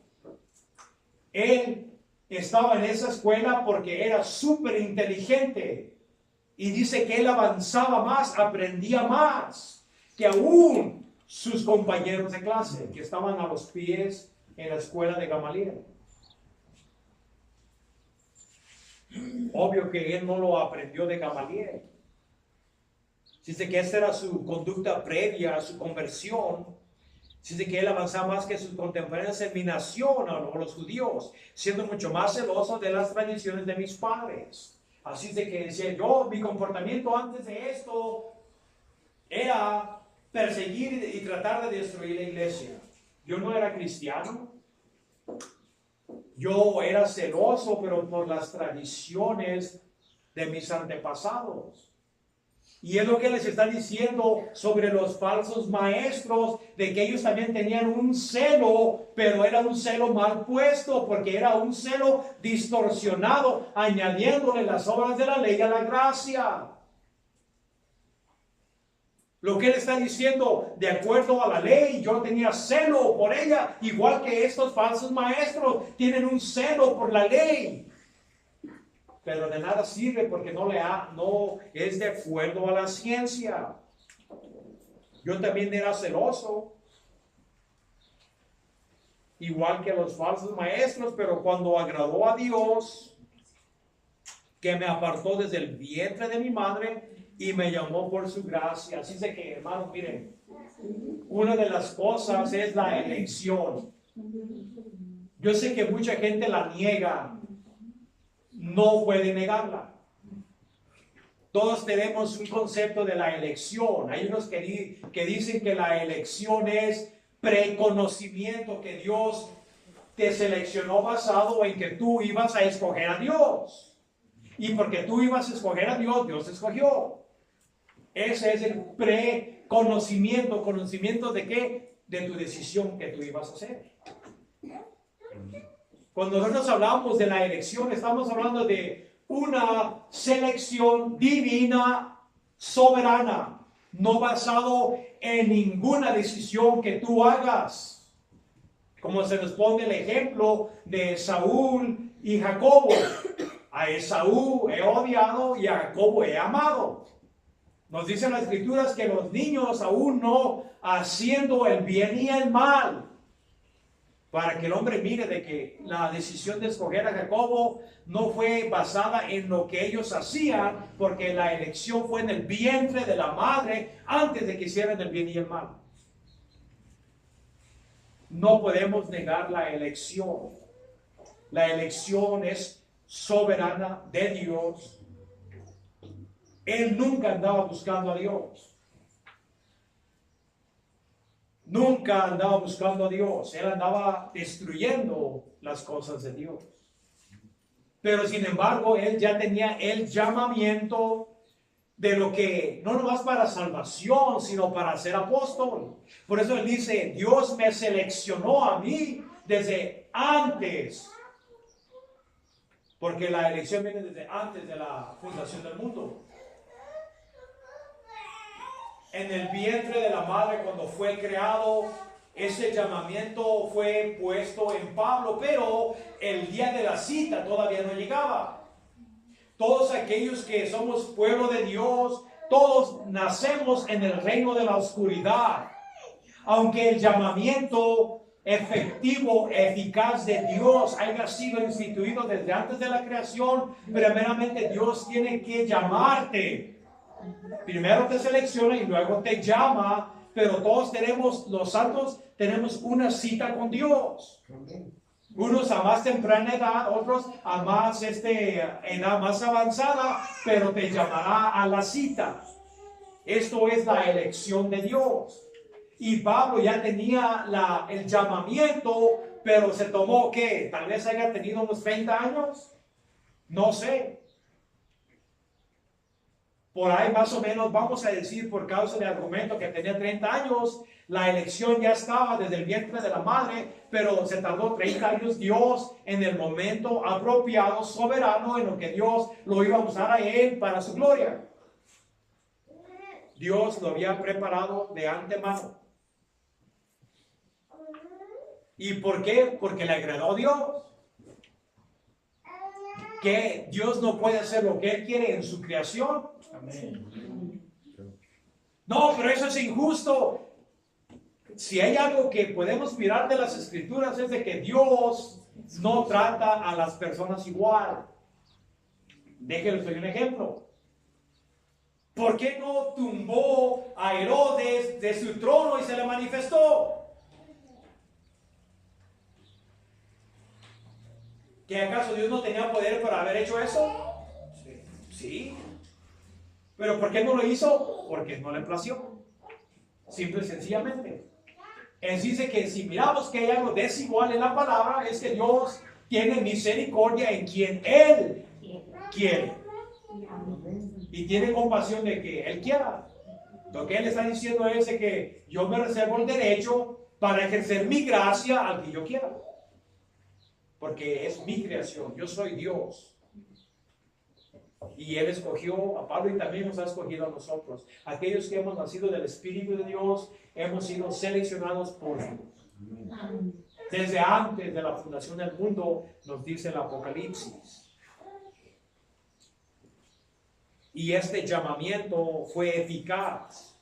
Speaker 2: él estaba en esa escuela porque era súper inteligente. Y dice que él avanzaba más, aprendía más que aún sus compañeros de clase que estaban a los pies en la escuela de Gamaliel. Obvio que él no lo aprendió de Gamaliel. Dice que esta era su conducta previa a su conversión. Dice que él avanzaba más que sus contemporáneos en mi nación, o los judíos, siendo mucho más celoso de las tradiciones de mis padres. Así de que decía yo, mi comportamiento antes de esto era perseguir y tratar de destruir la iglesia. Yo no era cristiano. Yo era celoso, pero por las tradiciones de mis antepasados. Y es lo que les está diciendo sobre los falsos maestros, de que ellos también tenían un celo, pero era un celo mal puesto, porque era un celo distorsionado, añadiéndole las obras de la ley a la gracia. Lo que él está diciendo, de acuerdo a la ley, yo tenía celo por ella, igual que estos falsos maestros tienen un celo por la ley. Pero de nada sirve porque no es de acuerdo a la ciencia. Yo también era celoso, igual que los falsos maestros, pero cuando agradó a Dios, que me apartó desde el vientre de mi madre y me llamó por su gracia. Así de que, hermanos, miren, una de las cosas es la elección. Yo sé que mucha gente la niega. No puede negarla. Todos tenemos un concepto de la elección. Hay unos que dicen que la elección es preconocimiento, que Dios te seleccionó basado en que tú ibas a escoger a Dios. Y porque tú ibas a escoger a Dios, Dios te escogió. Ese es el preconocimiento. ¿Conocimiento de qué? De tu decisión que tú ibas a hacer. Cuando nosotros hablamos de la elección, estamos hablando de una selección divina, soberana, no basado en ninguna decisión que tú hagas. Como se nos pone el ejemplo de Saúl y Jacobo. A Esaú he odiado y a Jacobo he amado. Nos dicen las escrituras que los niños aún no haciendo el bien y el mal. Para que el hombre mire de que la decisión de escoger a Jacobo no fue basada en lo que ellos hacían, porque la elección fue en el vientre de la madre antes de que hicieran el bien y el mal. No podemos negar la elección. La elección es soberana de Dios. Él nunca andaba buscando a Dios. Nunca andaba buscando a Dios. Él andaba destruyendo las cosas de Dios. Pero sin embargo, él ya tenía el llamamiento de lo que, no nomás para salvación, sino para ser apóstol. Por eso él dice, Dios me seleccionó a mí desde antes. Porque la elección viene desde antes de la fundación del mundo. En el vientre de la madre, cuando fue creado, ese llamamiento fue puesto en Pablo, pero el día de la cita todavía no llegaba. Todos aquellos que somos pueblo de Dios, todos nacemos en el reino de la oscuridad. Aunque el llamamiento efectivo, eficaz de Dios haya sido instituido desde antes de la creación, primeramente Dios tiene que llamarte. Primero te selecciona y luego te llama, pero todos tenemos, los santos, tenemos una cita con Dios. Unos a más temprana edad, otros a más edad más avanzada, pero te llamará a la cita. Esto es la elección de Dios. Y Pablo ya tenía el llamamiento, pero se tomó, ¿qué? Tal vez haya tenido unos 30 años. No sé. Por ahí más o menos, vamos a decir, por causa del argumento que tenía 30 años, la elección ya estaba desde el vientre de la madre, pero se tardó 30 años Dios en el momento apropiado, soberano, en lo que Dios lo iba a usar a él para su gloria. Dios lo había preparado de antemano. ¿Y por qué? Porque le agradó a Dios. Que Dios no puede hacer lo que Él quiere en su creación. Amén. No, pero eso es injusto. Si hay algo que podemos mirar de las Escrituras es de que Dios no trata a las personas igual. Déjenles doy un ejemplo. ¿Por qué no tumbó a Herodes de su trono y se le manifestó? ¿Que acaso Dios no tenía poder para haber hecho eso? Sí. ¿Pero por qué no lo hizo? Porque no le plació. Simple y sencillamente. Él dice que si miramos que hay algo desigual en la palabra, es que Dios tiene misericordia en quien Él quiere. Y tiene compasión de que Él quiera. Lo que Él está diciendo es de que yo me reservo el derecho para ejercer mi gracia al que yo quiera. Porque es mi creación, yo soy Dios. Y Él escogió a Pablo y también nos ha escogido a nosotros. Aquellos que hemos nacido del Espíritu de Dios, hemos sido seleccionados por Dios. Desde antes de la fundación del mundo, nos dice el Apocalipsis. Y este llamamiento fue eficaz.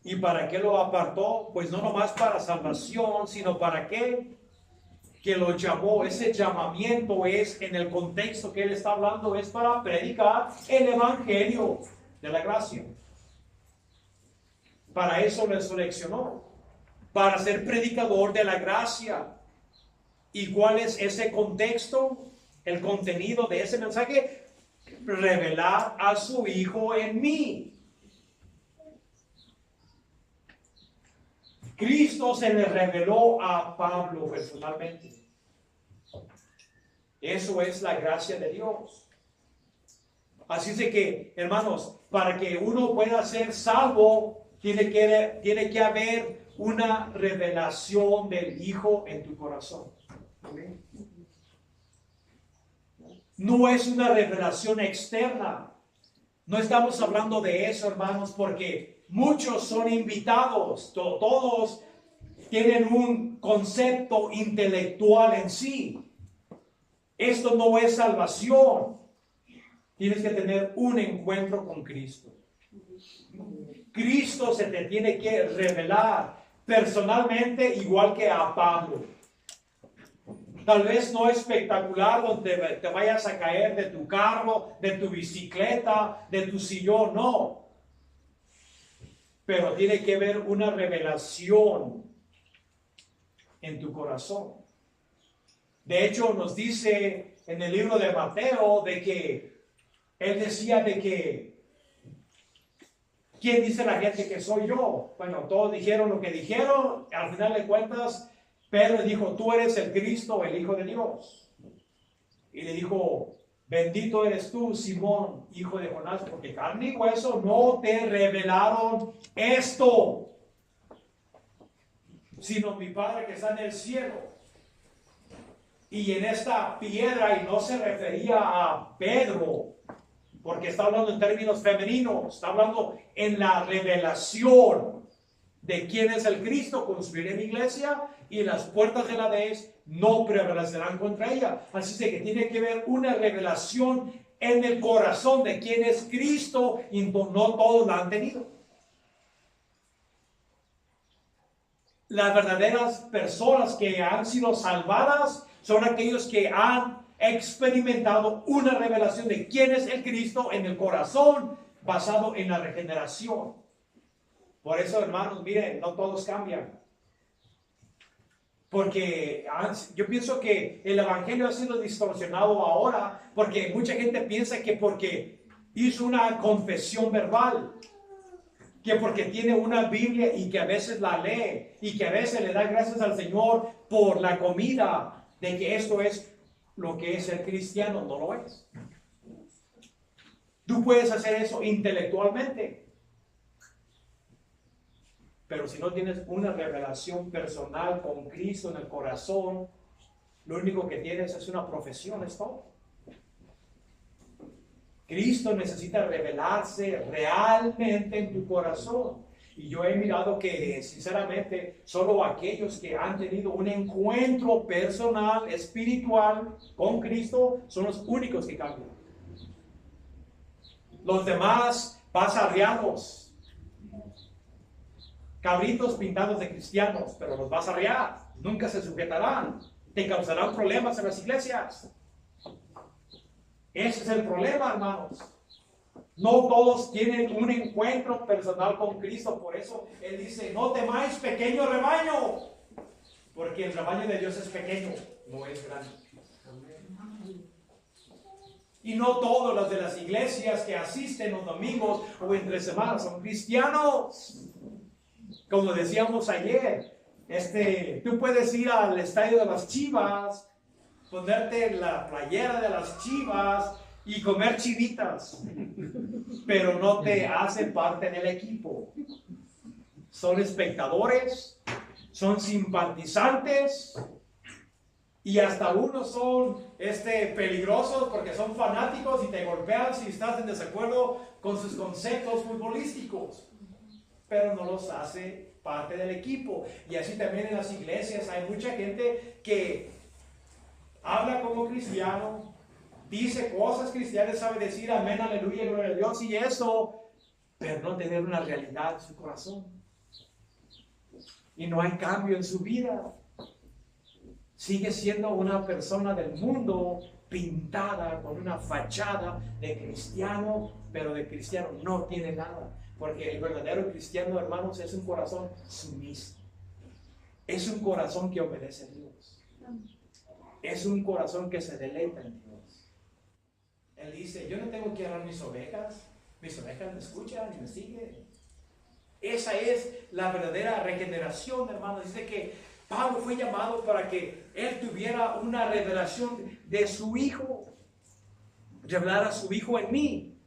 Speaker 2: ¿Y para qué lo apartó? Pues no nomás para salvación, sino para qué. Que lo llamó, ese llamamiento es, en el contexto que él está hablando, es para predicar el evangelio de la gracia. Para eso le seleccionó, para ser predicador de la gracia. ¿Y cuál es ese contexto? El contenido de ese mensaje, revelar a su Hijo en mí. Cristo se le reveló a Pablo personalmente. Eso es la gracia de Dios. Así es de que, hermanos, para que uno pueda ser salvo, tiene que haber una revelación del Hijo en tu corazón. No es una revelación externa. No estamos hablando de eso, hermanos, porque muchos son invitados, todos tienen un concepto intelectual en sí. Esto no es salvación. Tienes que tener un encuentro con Cristo. Cristo se te tiene que revelar personalmente, igual que a Pablo. Tal vez no espectacular donde te vayas a caer de tu carro, de tu bicicleta, de tu sillón, no. Pero tiene que haber una revelación en tu corazón. De hecho, nos dice en el libro de Mateo de que él decía de que ¿quién dice la gente que soy yo? Bueno, todos dijeron lo que dijeron. Al final de cuentas, Pedro dijo, tú eres el Cristo, el Hijo de Dios. Y le dijo, bendito eres tú, Simón, hijo de Jonás, porque carne y hueso no te revelaron esto, sino mi Padre que está en el cielo. Y en esta piedra, y no se refería a Pedro, porque está hablando en términos femeninos, está hablando en la revelación de quién es el Cristo. Construiré mi iglesia y las puertas del Hades no prevalecerán contra ella. Así que tiene que haber una revelación en el corazón de quién es Cristo, y no todos la han tenido. Las verdaderas personas que han sido salvadas son aquellos que han experimentado una revelación de quién es el Cristo en el corazón, basado en la regeneración. Por eso, hermanos, miren, no todos cambian. Porque yo pienso que el evangelio ha sido distorsionado ahora, porque mucha gente piensa que porque hizo una confesión verbal, que porque tiene una Biblia y que a veces la lee y que a veces le da gracias al Señor por la comida, de que esto es lo que es ser cristiano. No lo es. Tú puedes hacer eso intelectualmente, pero si no tienes una revelación personal con Cristo en el corazón, lo único que tienes es una profesión, es todo. Cristo necesita revelarse realmente en tu corazón. Y yo he mirado que, sinceramente, solo aquellos que han tenido un encuentro personal, espiritual con Cristo, son los únicos que cambian. Los demás pasarreados, cabritos pintados de cristianos, pero los vas a arrear, nunca se sujetarán, te causarán problemas en las iglesias. Ese es el problema, hermanos. No todos tienen un encuentro personal con Cristo. Por eso Él dice, no temáis, pequeño rebaño, porque el rebaño de Dios es pequeño, no es grande. Y no todos los de las iglesias que asisten los domingos o entre semanas son cristianos. Como decíamos ayer, tú puedes ir al estadio de las Chivas, ponerte la playera de las Chivas y comer chivitas, pero no te hacen parte del equipo. Son espectadores, son simpatizantes y hasta unos son peligrosos porque son fanáticos y te golpean si estás en desacuerdo con sus conceptos futbolísticos, pero no los hace parte del equipo. Y así también en las iglesias hay mucha gente que habla como cristiano, dice cosas cristianas, sabe decir amén, aleluya, gloria a Dios y eso, pero no tener una realidad en su corazón. Y no hay cambio en su vida. Sigue siendo una persona del mundo pintada con una fachada de cristiano, pero de cristiano no tiene nada. Porque el verdadero cristiano, hermanos, es un corazón sumiso. Es un corazón que obedece a Dios. Es un corazón que se deleita en Dios. Él dice, yo no tengo que arar mis ovejas me escuchan y me siguen. Esa es la verdadera regeneración, hermanos. Dice que Pablo fue llamado para que él tuviera una revelación de su Hijo. Revelar a su Hijo en mí.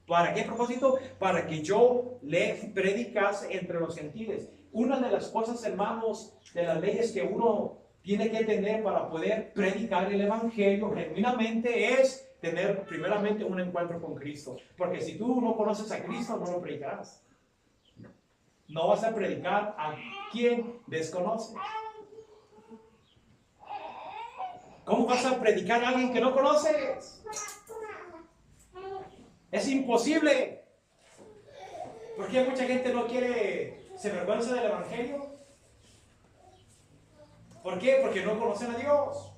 Speaker 2: ¿Para qué propósito? Para que yo le predicase entre los gentiles. Una de las cosas, hermanos, de las leyes que uno tiene que tener para poder predicar el evangelio genuinamente es tener primeramente un encuentro con Cristo. Porque si tú no conoces a Cristo, no lo predicarás. No vas a predicar a quien desconoces. ¿Cómo vas a predicar a alguien que no conoces? Es imposible. ¿Por qué mucha gente no quiere, se avergüenza del evangelio? ¿Por qué? Porque no conocen a Dios.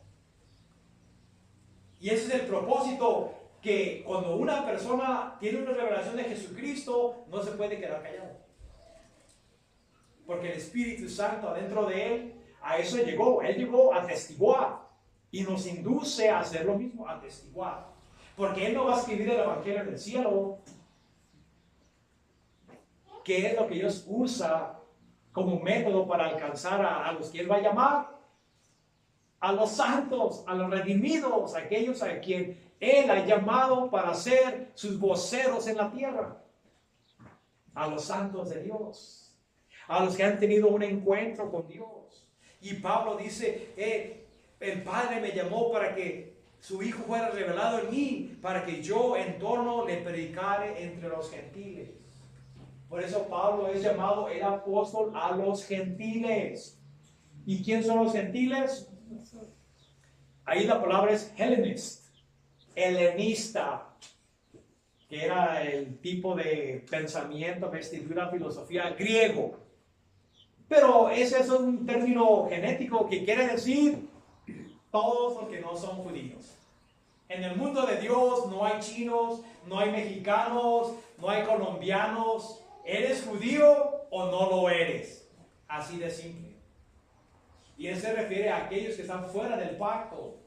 Speaker 2: Y ese es el propósito, que cuando una persona tiene una revelación de Jesucristo, no se puede quedar callado. Porque el Espíritu Santo adentro de él, a eso llegó. Él llegó a testiguar y nos induce a hacer lo mismo, a testiguar. Porque Él no va a escribir el Evangelio del cielo, que es lo que Dios usa como método para alcanzar a los que Él va a llamar, a los santos, a los redimidos, a aquellos a quien Él ha llamado para ser sus voceros en la tierra, a los santos de Dios, a los que han tenido un encuentro con Dios. Y Pablo dice, el Padre me llamó para que su Hijo fuera revelado en mí, para que yo en torno le predicare entre los gentiles. Por eso Pablo es llamado el apóstol a los gentiles. ¿Y quién son los gentiles? Ahí la palabra es hellenist, helenista, que era el tipo de pensamiento, vestidura, filosofía griego. Pero ese es un término genético que quiere decir todos los que no son judíos. En el mundo de Dios no hay chinos, no hay mexicanos, no hay colombianos. ¿Eres judío o no lo eres? Así de simple. Y él se refiere a aquellos que están fuera del pacto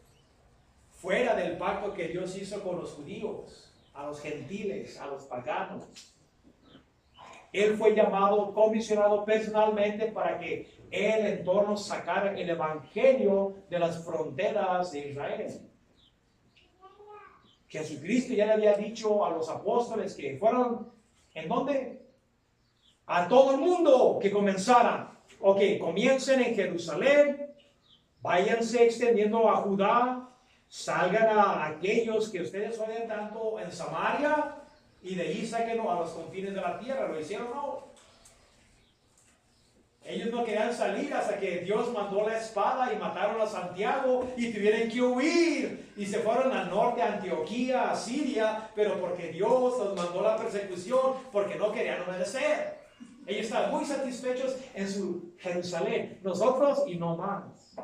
Speaker 2: que Dios hizo con los judíos, a los gentiles, a los paganos. Él fue llamado, comisionado personalmente para que él en torno sacara el evangelio de las fronteras de Israel. Jesucristo ya le había dicho a los apóstoles que fueron, ¿en dónde? A todo el mundo que comenzaran. Ok, comiencen en Jerusalén, váyanse extendiendo a Judá, salgan a aquellos que ustedes odian tanto en Samaria, y de ahí sáquenlo a los confines de la tierra. ¿Lo hicieron o no? Ellos no querían salir hasta que Dios mandó la espada y mataron a Santiago y tuvieron que huir. Y se fueron al norte, a Antioquía, a Siria, pero porque Dios los mandó la persecución, porque no querían obedecer. Ellos estaban muy satisfechos en su Jerusalén. Nosotros y no más.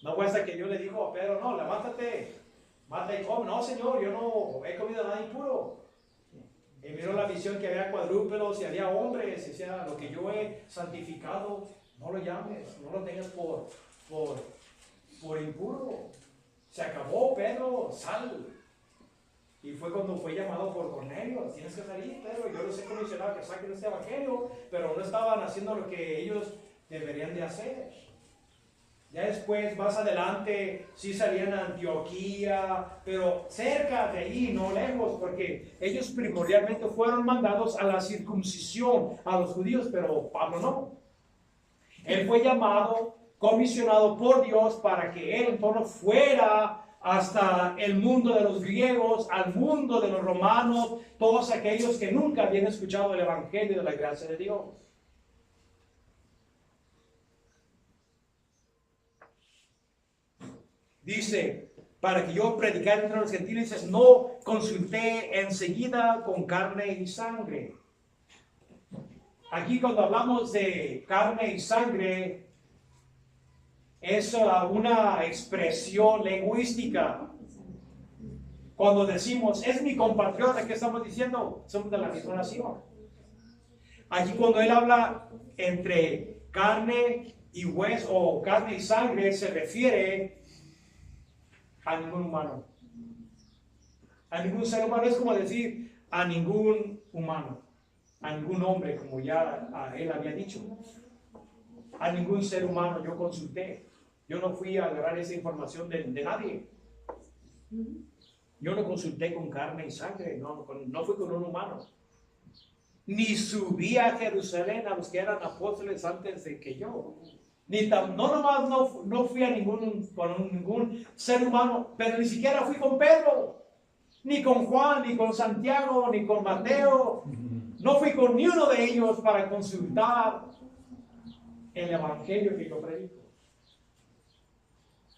Speaker 2: No fue hasta que Dios le dijo a Pedro, no, levántate, mata y come. No, Señor, yo no he comido nada impuro. Y miró la visión que había cuadrúpedos y había hombres. Y decía, lo que yo he santificado, no lo llames, no lo tengas por impuro. Se acabó, Pedro, sal. Y fue cuando fue llamado por Cornelio. Tienes que salir, Pedro. Yo los he comisionado que saquen este evangelio, pero no estaban haciendo lo que ellos deberían de hacer. Ya después, más adelante, sí salían a Antioquía, pero cerca de ahí, no lejos, porque ellos primordialmente fueron mandados a la circuncisión, a los judíos, pero Pablo no. Él fue llamado, comisionado por Dios para que él entonces fuera hasta el mundo de los griegos, al mundo de los romanos, todos aquellos que nunca habían escuchado el evangelio de la gracia de Dios. Dice, para que yo predicara entre los gentiles, no consulté enseguida con carne y sangre. Aquí cuando hablamos de carne y sangre, es una expresión lingüística. Cuando decimos, es mi compatriota, ¿qué estamos diciendo? Somos de la misma nación. Aquí cuando él habla entre carne y hueso, o carne y sangre, se refiere a ningún humano. A ningún ser humano. Es como decir a ningún humano, a ningún hombre, como ya él había dicho. A ningún ser humano yo consulté. Yo no fui a agarrar esa información de nadie. Yo no consulté con carne y sangre, no fui con un humano. Ni subí a Jerusalén a los que eran apóstoles antes de que yo. No fui a ningún ser humano, pero ni siquiera fui con Pedro, ni con Juan, ni con Santiago, ni con Mateo. No fui con ni uno de ellos para consultar el evangelio que yo predico.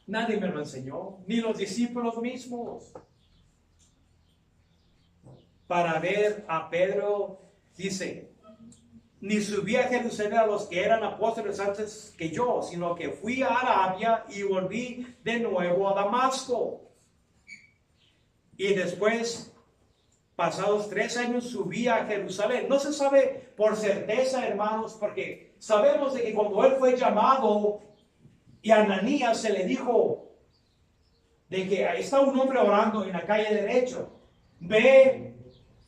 Speaker 2: Nadie me lo enseñó, ni los discípulos mismos. Para ver a Pedro, dice, ni subí a Jerusalén a los que eran apóstoles antes que yo, sino que fui a Arabia y volví de nuevo a Damasco. Y después, pasados 3 años, subí a Jerusalén. No se sabe por certeza, hermanos, porque sabemos de que cuando él fue llamado y a Ananías se le dijo de que ahí está un hombre orando en la calle derecha, ve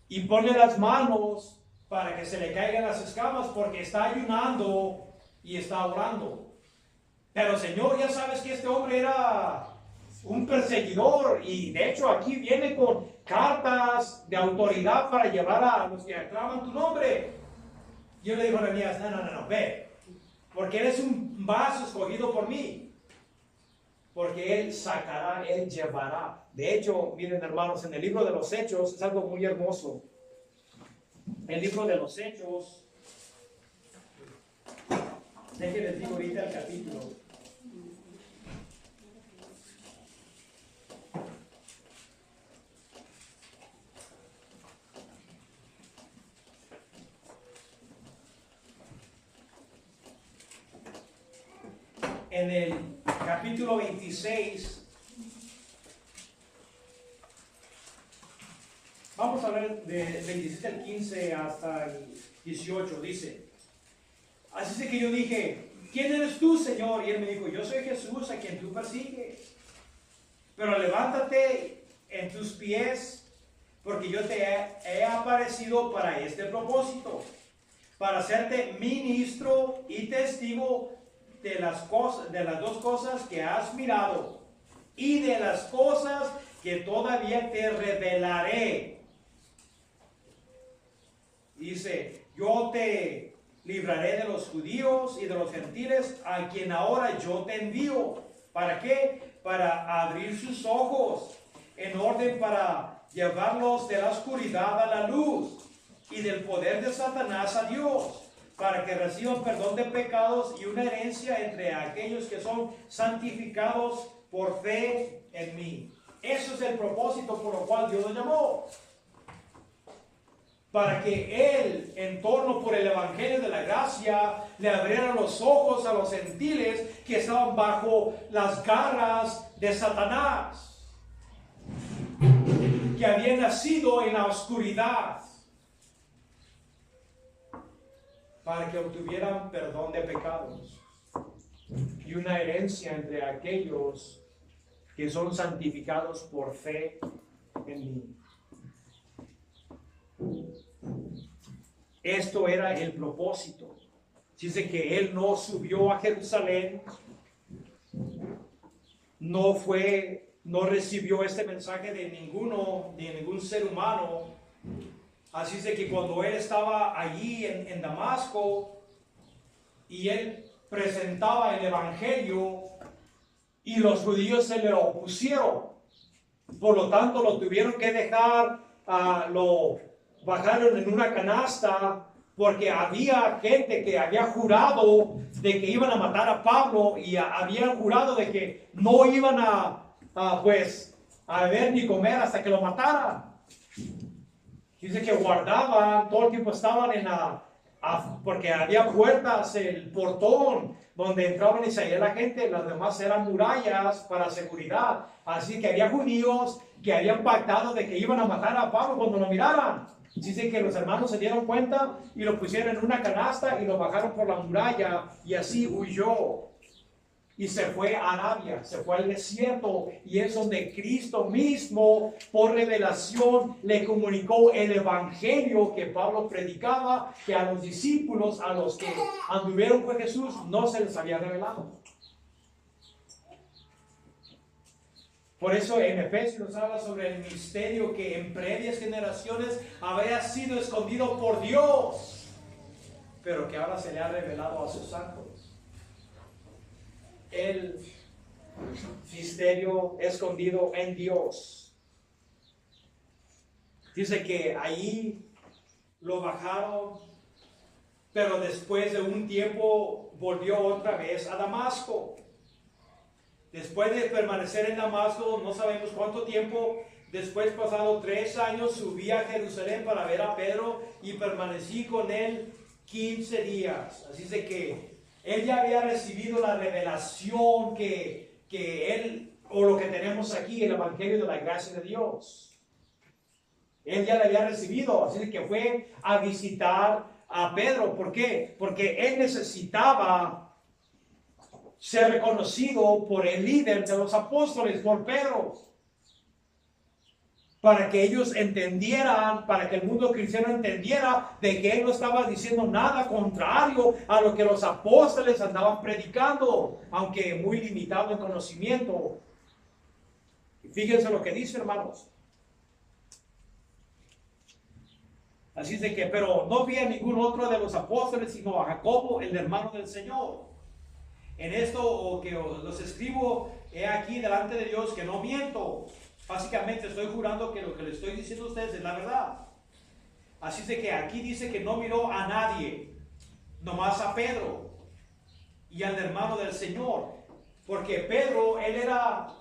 Speaker 2: y ponle las manos para que se le caigan las escamas, porque está ayunando y está orando. Pero Señor, ya sabes que este hombre era un perseguidor, y de hecho aquí viene con cartas de autoridad para llevar a los que aclaman tu nombre. Yo le digo a Ananías, no, ve, porque eres un vaso escogido por mí, porque él sacará, él llevará. De hecho, miren hermanos, en el libro de los Hechos es algo muy hermoso. El libro de los Hechos, déjenles digo ahorita el capítulo. En el capítulo 26, del 17 al 15 hasta el 18, dice, así es que yo dije, ¿quién eres tú, Señor? Y él me dijo, yo soy Jesús a quien tú persigues. Pero levántate en tus pies, porque yo te he aparecido para este propósito, para hacerte ministro y testigo de las dos cosas que has mirado y de las cosas que todavía te revelaré. Dice, yo te libraré de los judíos y de los gentiles a quien ahora yo te envío. ¿Para qué? Para abrir sus ojos en orden para llevarlos de la oscuridad a la luz y del poder de Satanás a Dios, para que reciban perdón de pecados y una herencia entre aquellos que son santificados por fe en mí. Eso es el propósito por lo cual Dios lo llamó. Para que Él, en torno por el Evangelio de la Gracia, le abriera los ojos a los gentiles que estaban bajo las garras de Satanás, que habían nacido en la oscuridad, para que obtuvieran perdón de pecados y una herencia entre aquellos que son santificados por fe en mí. Esto era el propósito. Dice que él no subió a Jerusalén, no recibió este mensaje de ningún ser humano. Así es de que cuando él estaba allí en Damasco y él presentaba el evangelio y los judíos se le opusieron, por lo tanto lo tuvieron que dejar, lo bajaron en una canasta, porque había gente que había jurado de que iban a matar a Pablo y habían jurado de que no iban a beber ni comer hasta que lo mataran. Dice que guardaban, todo el tiempo estaban porque había puertas, el portón donde entraban y salía la gente, las demás eran murallas para seguridad. Así que había judíos que habían pactado de que iban a matar a Pablo cuando lo miraran. Dice que los hermanos se dieron cuenta y lo pusieron en una canasta y lo bajaron por la muralla y así huyó. Y se fue a Arabia, se fue al desierto, y es donde Cristo mismo, por revelación, le comunicó el evangelio que Pablo predicaba, que a los discípulos, a los que anduvieron con Jesús, no se les había revelado. Por eso en Efesios habla sobre el misterio que en previas generaciones había sido escondido por Dios, pero que ahora se le ha revelado a sus santos. El misterio escondido en Dios. Dice que ahí lo bajaron, pero después de un tiempo volvió otra vez a Damasco. Después de permanecer en Damasco, no sabemos cuánto tiempo, después pasado 3 años, subí a Jerusalén para ver a Pedro y permanecí con él 15 días. Así es de que él ya había recibido la revelación que él, o lo que tenemos aquí, el Evangelio de la Gracia de Dios. Él ya la había recibido, así que fue a visitar a Pedro. ¿Por qué? Porque él necesitaba ser reconocido por el líder de los apóstoles, por Pedro, para que ellos entendieran, para que el mundo cristiano entendiera de que él no estaba diciendo nada contrario a lo que los apóstoles andaban predicando, aunque muy limitado en conocimiento. Y fíjense lo que dice, hermanos. Así es de que, pero no vi a ningún otro de los apóstoles, sino a Jacobo, el hermano del Señor. En esto que los escribo, he aquí delante de Dios que no miento. Básicamente estoy jurando que lo que le estoy diciendo a ustedes es la verdad. Así es de que aquí dice que no miró a nadie, nomás a Pedro y al hermano del Señor. Porque Pedro, él era,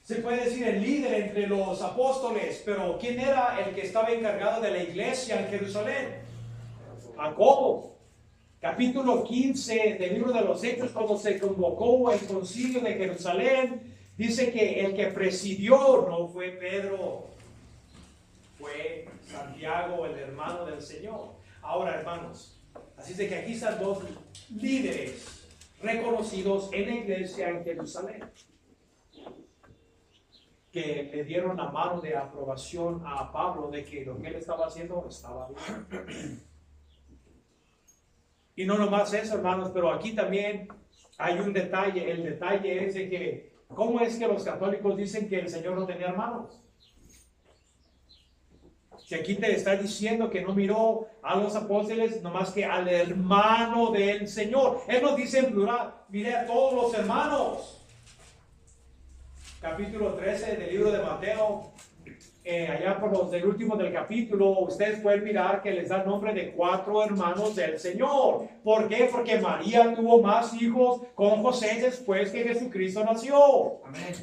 Speaker 2: se puede decir, el líder entre los apóstoles. Pero ¿quién era el que estaba encargado de la iglesia en Jerusalén? Jacobo. Capítulo 15 del libro de los Hechos, cuando se convocó el concilio de Jerusalén, dice que el que presidió no fue Pedro, fue Santiago, el hermano del Señor. Ahora, hermanos, así de que aquí están dos líderes reconocidos en la iglesia en Jerusalén, que le dieron la mano de aprobación a Pablo de que lo que él estaba haciendo estaba bien. Y no nomás eso, hermanos, pero aquí también hay un detalle. El detalle es de que, ¿cómo es que los católicos dicen que el Señor no tenía hermanos? Si aquí te está diciendo que no miró a los apóstoles, nomás que al hermano del Señor. Él nos dice en plural, mire a todos los hermanos. Capítulo 13 del libro de Mateo, allá por los del último del capítulo, ustedes pueden mirar que les da nombre de 4 hermanos del Señor. ¿Por qué? Porque María tuvo más hijos con José después que Jesucristo nació. Amén.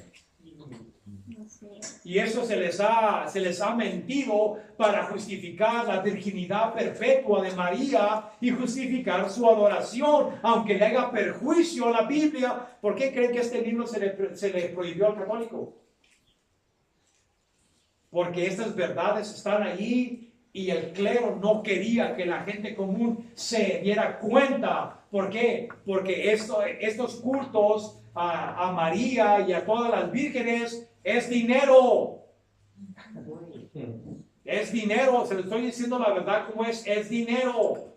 Speaker 2: Y eso se les ha mentido para justificar la virginidad perpetua de María y justificar su adoración, aunque le haga perjuicio a la Biblia. ¿Por qué creen que este libro se le prohibió al católico? Porque estas verdades están allí y el clero no quería que la gente común se diera cuenta. ¿Por qué? Porque estos cultos a María y a todas las vírgenes es dinero. Es dinero, se le estoy diciendo la verdad como es dinero.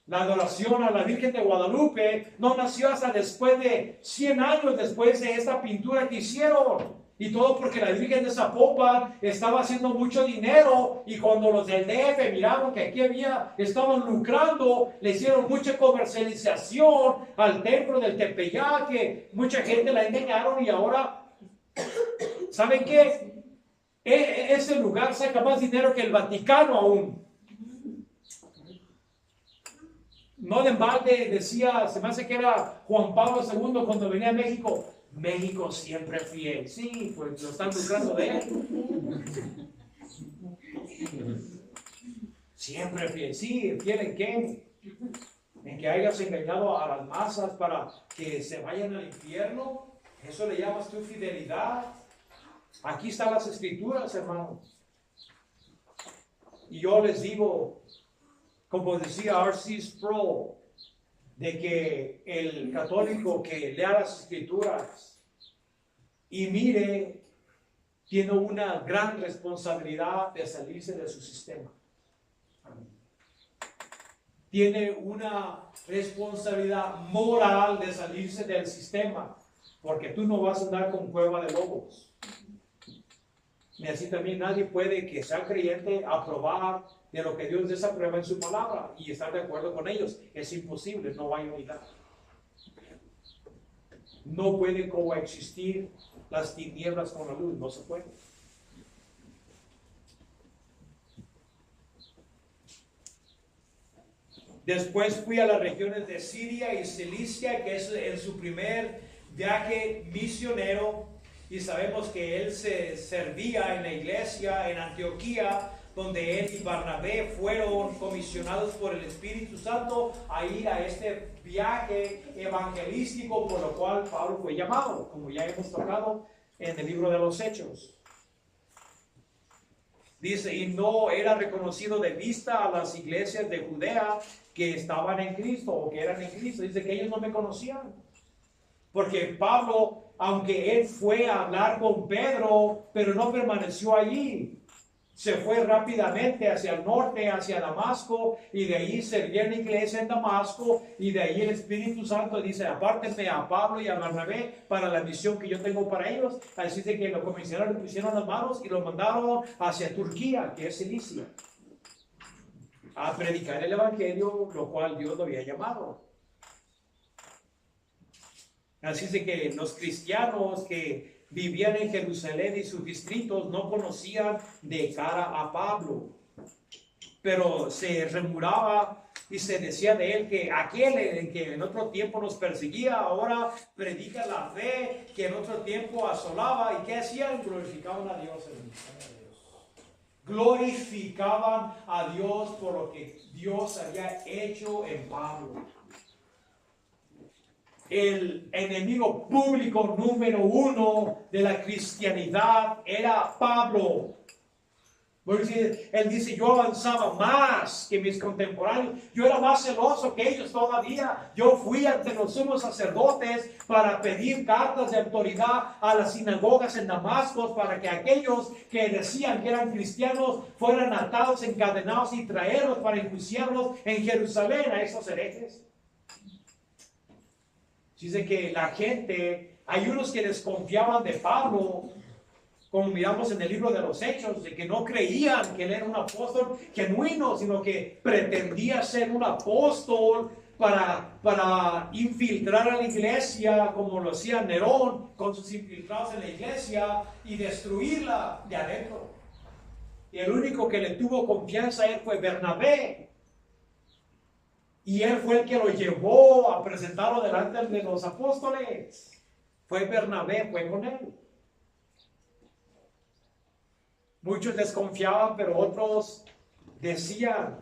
Speaker 2: La adoración a la Virgen de Guadalupe no nació hasta después de 100 años después de esta pintura que hicieron. Y todo porque la Virgen de Zapopan estaba haciendo mucho dinero, y cuando los del DF miraron que aquí estaban lucrando, le hicieron mucha comercialización al templo del Tepeyac, mucha gente la engañaron, y ahora, ¿saben qué? Ese lugar saca más dinero que el Vaticano aún. No de embalde decía, se me hace que era Juan Pablo II cuando venía a México, México siempre fiel. Sí, pues lo están lucrando de él. Siempre fiel. Sí, ¿fiel en qué? En que hayas engañado a las masas para que se vayan al infierno. ¿Eso le llamas tu fidelidad? Aquí están las escrituras, hermanos. Y yo les digo, como decía R.C. Sproul, de que el católico que lea las escrituras y mire, tiene una gran responsabilidad de salirse de su sistema. Tiene una responsabilidad moral de salirse del sistema, porque tú no vas a andar con cueva de lobos. Y así también nadie puede que sea creyente aprobar de lo que Dios desaprueba en su palabra y estar de acuerdo con ellos. Es imposible, no hay unidad. No puede coexistir las tinieblas con la luz, no se puede. Después fui a las regiones de Siria y Cilicia, que es en su primer viaje misionero, y sabemos que él se servía en la iglesia en Antioquía, donde él y Barnabé fueron comisionados por el Espíritu Santo a ir a este viaje evangelístico, por lo cual Pablo fue llamado, como ya hemos tocado en el libro de los Hechos. Dice, y no era reconocido de vista a las iglesias de Judea que estaban en Cristo o que eran en Cristo. Dice que ellos no me conocían. Porque Pablo, aunque él fue a hablar con Pedro, pero no permaneció allí. Se fue rápidamente hacia el norte, hacia Damasco, y de ahí servía en la iglesia en Damasco, y de ahí el Espíritu Santo dice, apártenme a Pablo y a Barnabé para la misión que yo tengo para ellos. Así de que lo comisionaron, le pusieron las manos y lo mandaron hacia Turquía, que es Cilicia, a predicar el Evangelio, lo cual Dios lo había llamado. Así de que los cristianos que vivían en Jerusalén y sus distritos no conocían de cara a Pablo, pero se remuraba y se decía de él que aquel en que en otro tiempo nos perseguía, ahora predica la fe, que en otro tiempo asolaba. ¿Y qué hacían? Glorificaban a Dios, glorificaban a Dios por lo que Dios había hecho en Pablo. El enemigo público número 1 de la cristianidad era Pablo. Porque él dice, yo avanzaba más que mis contemporáneos. Yo era más celoso que ellos todavía. Yo fui ante los sumos sacerdotes para pedir cartas de autoridad a las sinagogas en Damasco para que aquellos que decían que eran cristianos fueran atados, encadenados y traerlos para enjuiciarlos en Jerusalén a esos herejes. Dice que la gente, hay unos que desconfiaban de Pablo, como miramos en el libro de los Hechos, de que no creían que él era un apóstol genuino, sino que pretendía ser un apóstol para infiltrar a la iglesia, como lo hacía Nerón con sus infiltrados en la iglesia, y destruirla de adentro. Y el único que le tuvo confianza a él fue Bernabé. Y él fue el que lo llevó a presentarlo delante de los apóstoles. Fue Bernabé, fue con él. Muchos desconfiaban, pero otros decían,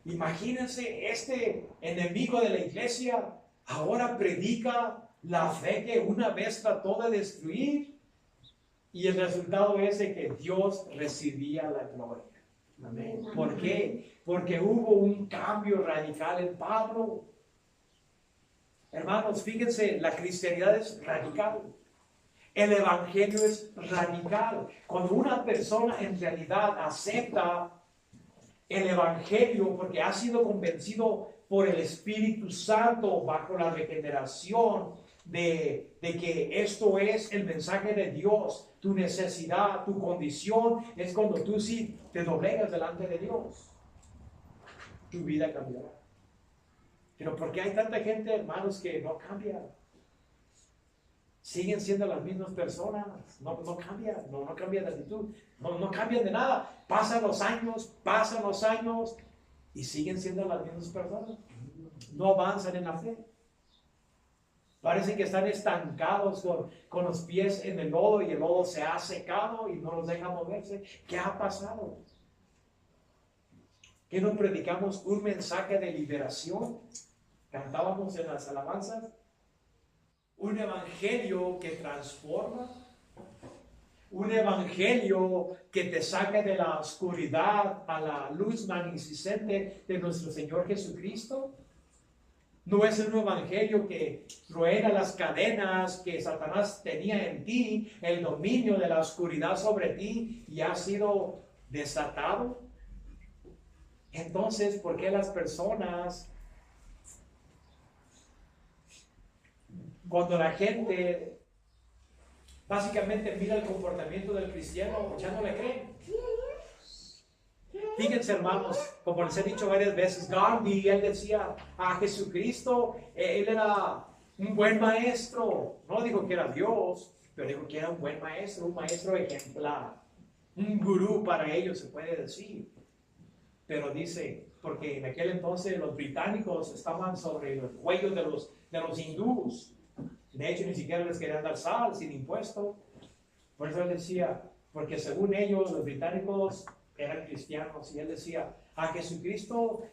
Speaker 2: imagínense, este enemigo de la iglesia ahora predica la fe que una vez trató de destruir. Y el resultado es de que Dios recibía la gloria. Amén. ¿Por qué? Porque hubo un cambio radical en Pablo. Hermanos, fíjense, la cristianidad es radical. El evangelio es radical. Cuando una persona en realidad acepta el evangelio porque ha sido convencido por el Espíritu Santo bajo la regeneración de que esto es el mensaje de Dios, tu necesidad, tu condición, es cuando tú sí te doblegas delante de Dios. Tu vida cambiará. Pero ¿por qué hay tanta gente, hermanos, que no cambia? Siguen siendo las mismas personas, no cambian, no cambian de actitud, no cambian de nada. Pasan los años y siguen siendo las mismas personas. No avanzan en la fe. Parece que están estancados con los pies en el lodo y el lodo se ha secado y no los deja moverse. ¿Qué ha pasado? ¿Que no predicamos un mensaje de liberación? Cantábamos en las alabanzas. Un evangelio que transforma, un evangelio que te saca de la oscuridad a la luz magnificente de nuestro Señor Jesucristo. No es un evangelio que truena las cadenas que Satanás tenía en ti, el dominio de la oscuridad sobre ti, y ha sido desatado. Entonces, ¿por qué las personas, cuando la gente básicamente mira el comportamiento del cristiano, ya no le creen? Fíjense, hermanos, como les he dicho varias veces, Gandhi, él decía a Jesucristo, él era un buen maestro. No dijo que era Dios, pero dijo que era un buen maestro, un maestro ejemplar, un gurú para ellos, se puede decir. Pero dice, porque en aquel entonces los británicos estaban sobre los cuellos de los hindús. De hecho, ni siquiera les querían dar sal sin impuesto. Por eso él decía, porque según ellos, los británicos eran cristianos, y él decía, a Jesucristo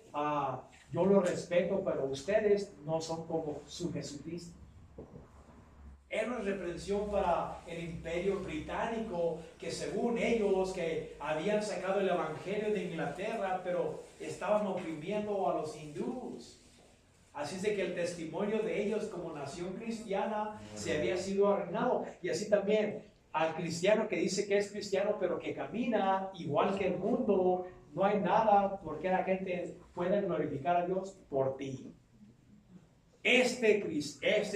Speaker 2: yo lo respeto, pero ustedes no son como su Jesucristo. Era una reprensión para el imperio británico, que según ellos, que habían sacado el evangelio de Inglaterra, pero estaban oprimiendo a los hindús. Así es de que el testimonio de ellos como nación cristiana se había sido arruinado. Y así también al cristiano que dice que es cristiano, pero que camina igual que el mundo, no hay nada porque la gente pueda glorificar a Dios por ti. Este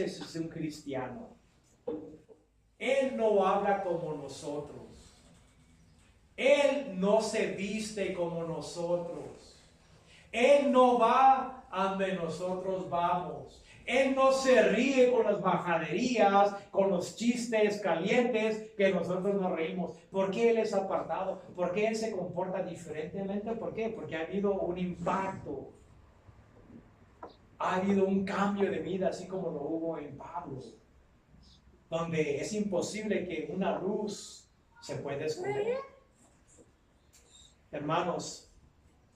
Speaker 2: es un cristiano. Él no habla como nosotros. Él no se viste como nosotros. Él no va a donde nosotros vamos. Él no se ríe con las majaderías, con los chistes calientes que nosotros nos reímos. ¿Por qué Él es apartado? ¿Por qué Él se comporta diferentemente? ¿Por qué? Porque ha habido un impacto. Ha habido un cambio de vida, así como lo hubo en Pablo, donde es imposible que una luz se pueda esconder. Hermanos,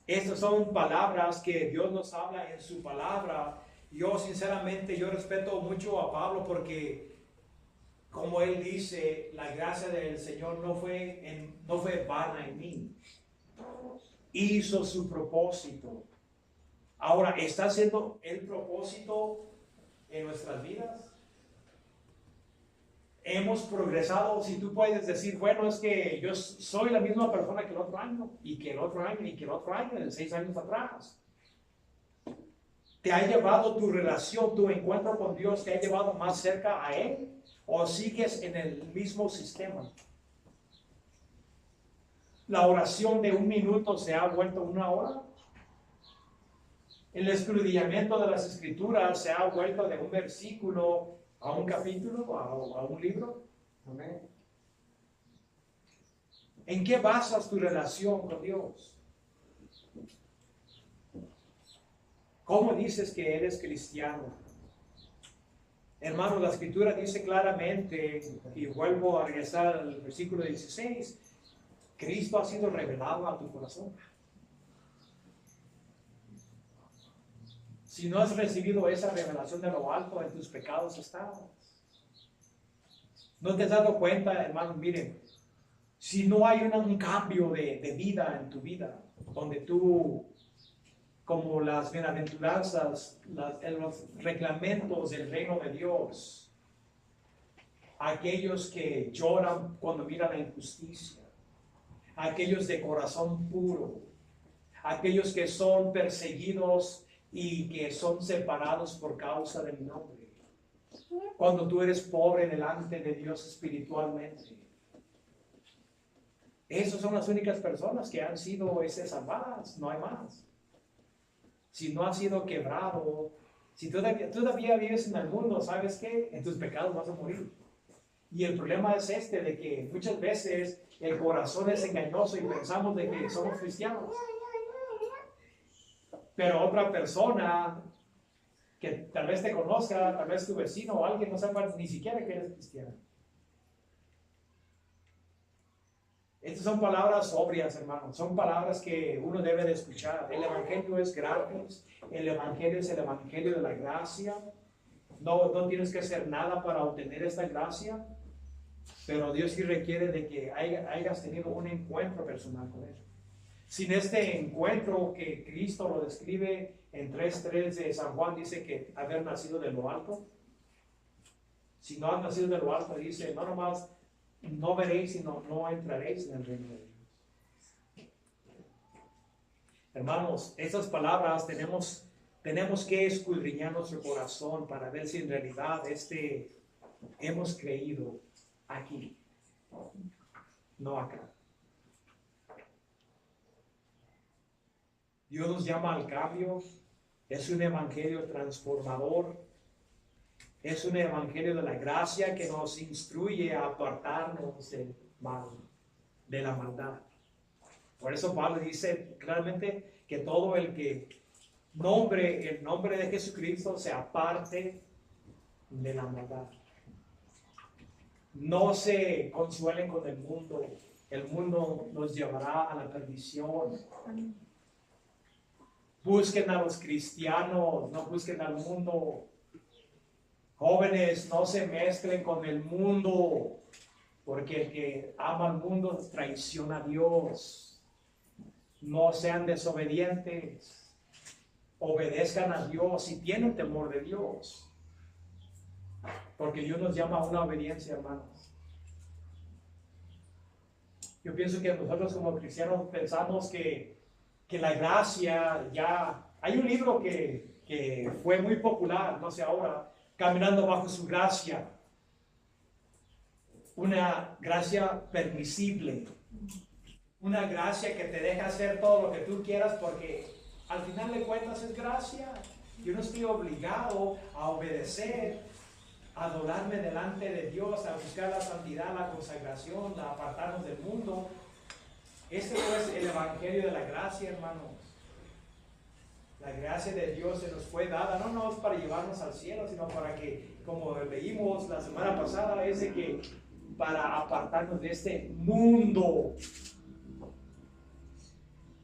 Speaker 2: estas son palabras que Dios nos habla en su palabra. Yo sinceramente, yo respeto mucho a Pablo porque, como él dice, la gracia del Señor no fue vana en mí. hizo su propósito. Ahora, ¿está haciendo el propósito en nuestras vidas? Hemos progresado. Si tú puedes decir, bueno, es que yo soy la misma persona que el otro año, y que el otro año, y que el otro año, de 6 años atrás. ¿Te ha llevado tu relación, tu encuentro con Dios, te ha llevado más cerca a Él? ¿O sigues en el mismo sistema? ¿La oración de 1 minuto se ha vuelto 1 hora? ¿El escudriñamiento de las Escrituras se ha vuelto de un versículo a un capítulo, a un libro?
Speaker 1: Amén.
Speaker 2: ¿En qué basas tu relación con Dios? ¿Cómo dices que eres cristiano? Hermano, la Escritura dice claramente, y vuelvo a regresar al versículo 16, Cristo ha sido revelado a tu corazón. Si no has recibido esa revelación de lo alto, en tus pecados estás. ¿No te has dado cuenta, hermano? Miren, si no hay un cambio de vida en tu vida, donde tú, como las bienaventuranzas, los reglamentos del reino de Dios, aquellos que lloran cuando miran la injusticia, aquellos de corazón puro, aquellos que son perseguidos y que son separados por causa de mi nombre. Cuando tú eres pobre delante de Dios espiritualmente, esas son las únicas personas que han sido salvadas, no hay más. Si no has sido quebrado, si todavía vives en el mundo, ¿sabes qué? En tus pecados vas a morir. Y el problema es de que muchas veces el corazón es engañoso y pensamos de que somos cristianos. Pero otra persona que tal vez te conozca, tal vez tu vecino o alguien no sepa ni siquiera que eres cristiano. Estas son palabras sobrias, hermanos. Son palabras que uno debe de escuchar. El evangelio es gratis. El evangelio es el evangelio de la gracia. No tienes que hacer nada para obtener esta gracia. Pero Dios sí requiere de que hayas tenido un encuentro personal con Él. Sin este encuentro que Cristo lo describe en 3:3 de San Juan, dice que haber nacido de lo alto. Si no has nacido de lo alto, dice, no nomás no veréis, sino no entraréis en el reino de Dios. Hermanos, esas palabras tenemos que escudriñar nuestro corazón para ver si en realidad hemos creído aquí, no acá. Dios nos llama al cambio. Es un evangelio transformador. Es un evangelio de la gracia que nos instruye a apartarnos del mal, de la maldad. Por eso Pablo dice claramente que todo el que el nombre de Jesucristo se aparte de la maldad. No se consuelen con el mundo. El mundo nos llevará a la perdición. Busquen a los cristianos, no busquen al mundo. Jóvenes, no se mezclen con el mundo, porque el que ama al mundo traiciona a Dios. No sean desobedientes, obedezcan a Dios y tienen temor de Dios, porque Dios nos llama a una obediencia, hermanos. Yo pienso que nosotros como cristianos pensamos que la gracia ya... Hay un libro que fue muy popular, no sé ahora, Caminando bajo su gracia. Una gracia permisible. Una gracia que te deja hacer todo lo que tú quieras porque al final de cuentas es gracia. Yo no estoy obligado a obedecer, a doblarme delante de Dios, a buscar la santidad, la consagración, a apartarnos del mundo. Este no es el evangelio de la gracia, hermanos. La gracia de Dios se nos fue dada, no es para llevarnos al cielo, sino para que, como leímos la semana pasada, es de que para apartarnos de este mundo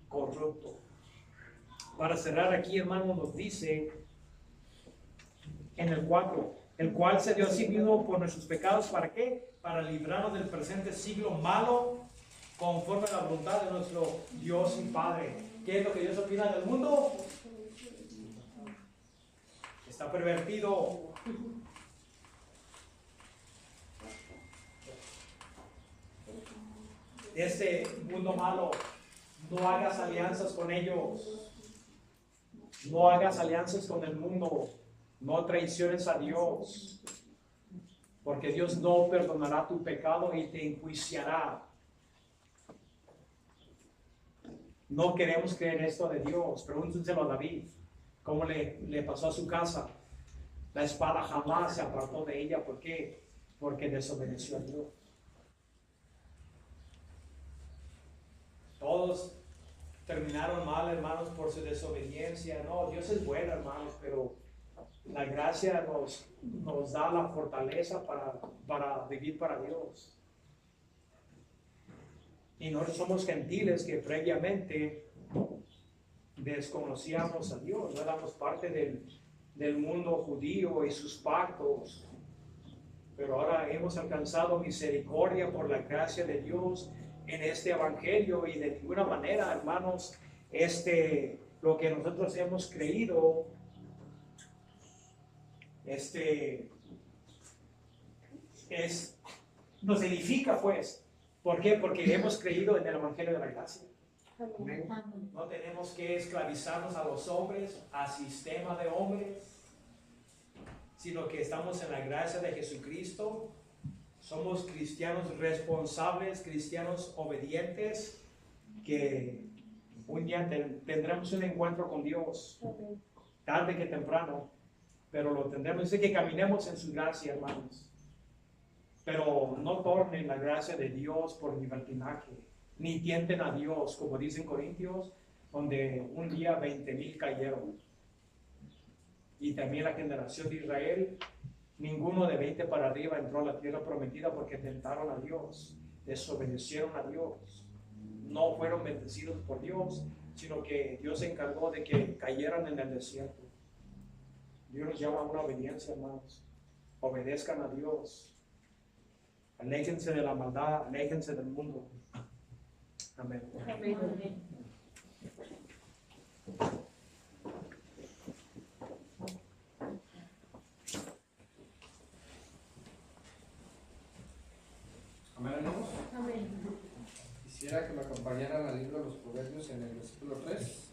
Speaker 2: corrupto. Para cerrar aquí, hermanos, nos dice en el 4, el cual se dio a sí mismo por nuestros pecados, ¿para qué? Para librarnos del presente siglo malo, conforme a la voluntad de nuestro Dios y Padre. ¿Qué es lo que Dios opina del mundo? Está pervertido. Este mundo malo, no hagas alianzas con ellos. No hagas alianzas con el mundo. No traiciones a Dios. Porque Dios no perdonará tu pecado y te enjuiciará. No queremos creer esto de Dios. Pregúntenselo a David. ¿Cómo le pasó a su casa? La espada jamás se apartó de ella. ¿Por qué? Porque desobedeció a Dios. Todos terminaron mal, hermanos, por su desobediencia. No, Dios es bueno, hermanos, pero la gracia nos da la fortaleza para vivir para Dios. Y nosotros somos gentiles que previamente desconocíamos a Dios, no éramos parte del mundo judío y sus pactos. Pero ahora hemos alcanzado misericordia por la gracia de Dios en este evangelio, y de ninguna manera, hermanos, lo que nosotros hemos creído, nos edifica, pues. ¿Por qué? Porque hemos creído en el evangelio de la gracia.
Speaker 4: Amén.
Speaker 2: No tenemos que esclavizarnos a los hombres, a sistema de hombres, sino que estamos en la gracia de Jesucristo. Somos cristianos responsables, cristianos obedientes, que un día tendremos un encuentro con Dios, tarde que temprano, pero lo tendremos. Dice que caminemos en su gracia, hermanos. Pero no tornen la gracia de Dios por libertinaje, ni tienten a Dios, como dicen Corintios, donde un día 20,000 cayeron. Y también la generación de Israel, ninguno de 20 para arriba entró a la tierra prometida porque tentaron a Dios, desobedecieron a Dios. No fueron bendecidos por Dios, sino que Dios se encargó de que cayeran en el desierto. Dios nos llama a una obediencia, hermanos. Obedezcan a Dios. Aléjense de la maldad, aléjense del mundo. Amén.
Speaker 4: Amén.
Speaker 1: Amén, hermanos.
Speaker 4: Amén.
Speaker 1: Quisiera que me acompañaran al libro de los Proverbios en el versículo 3.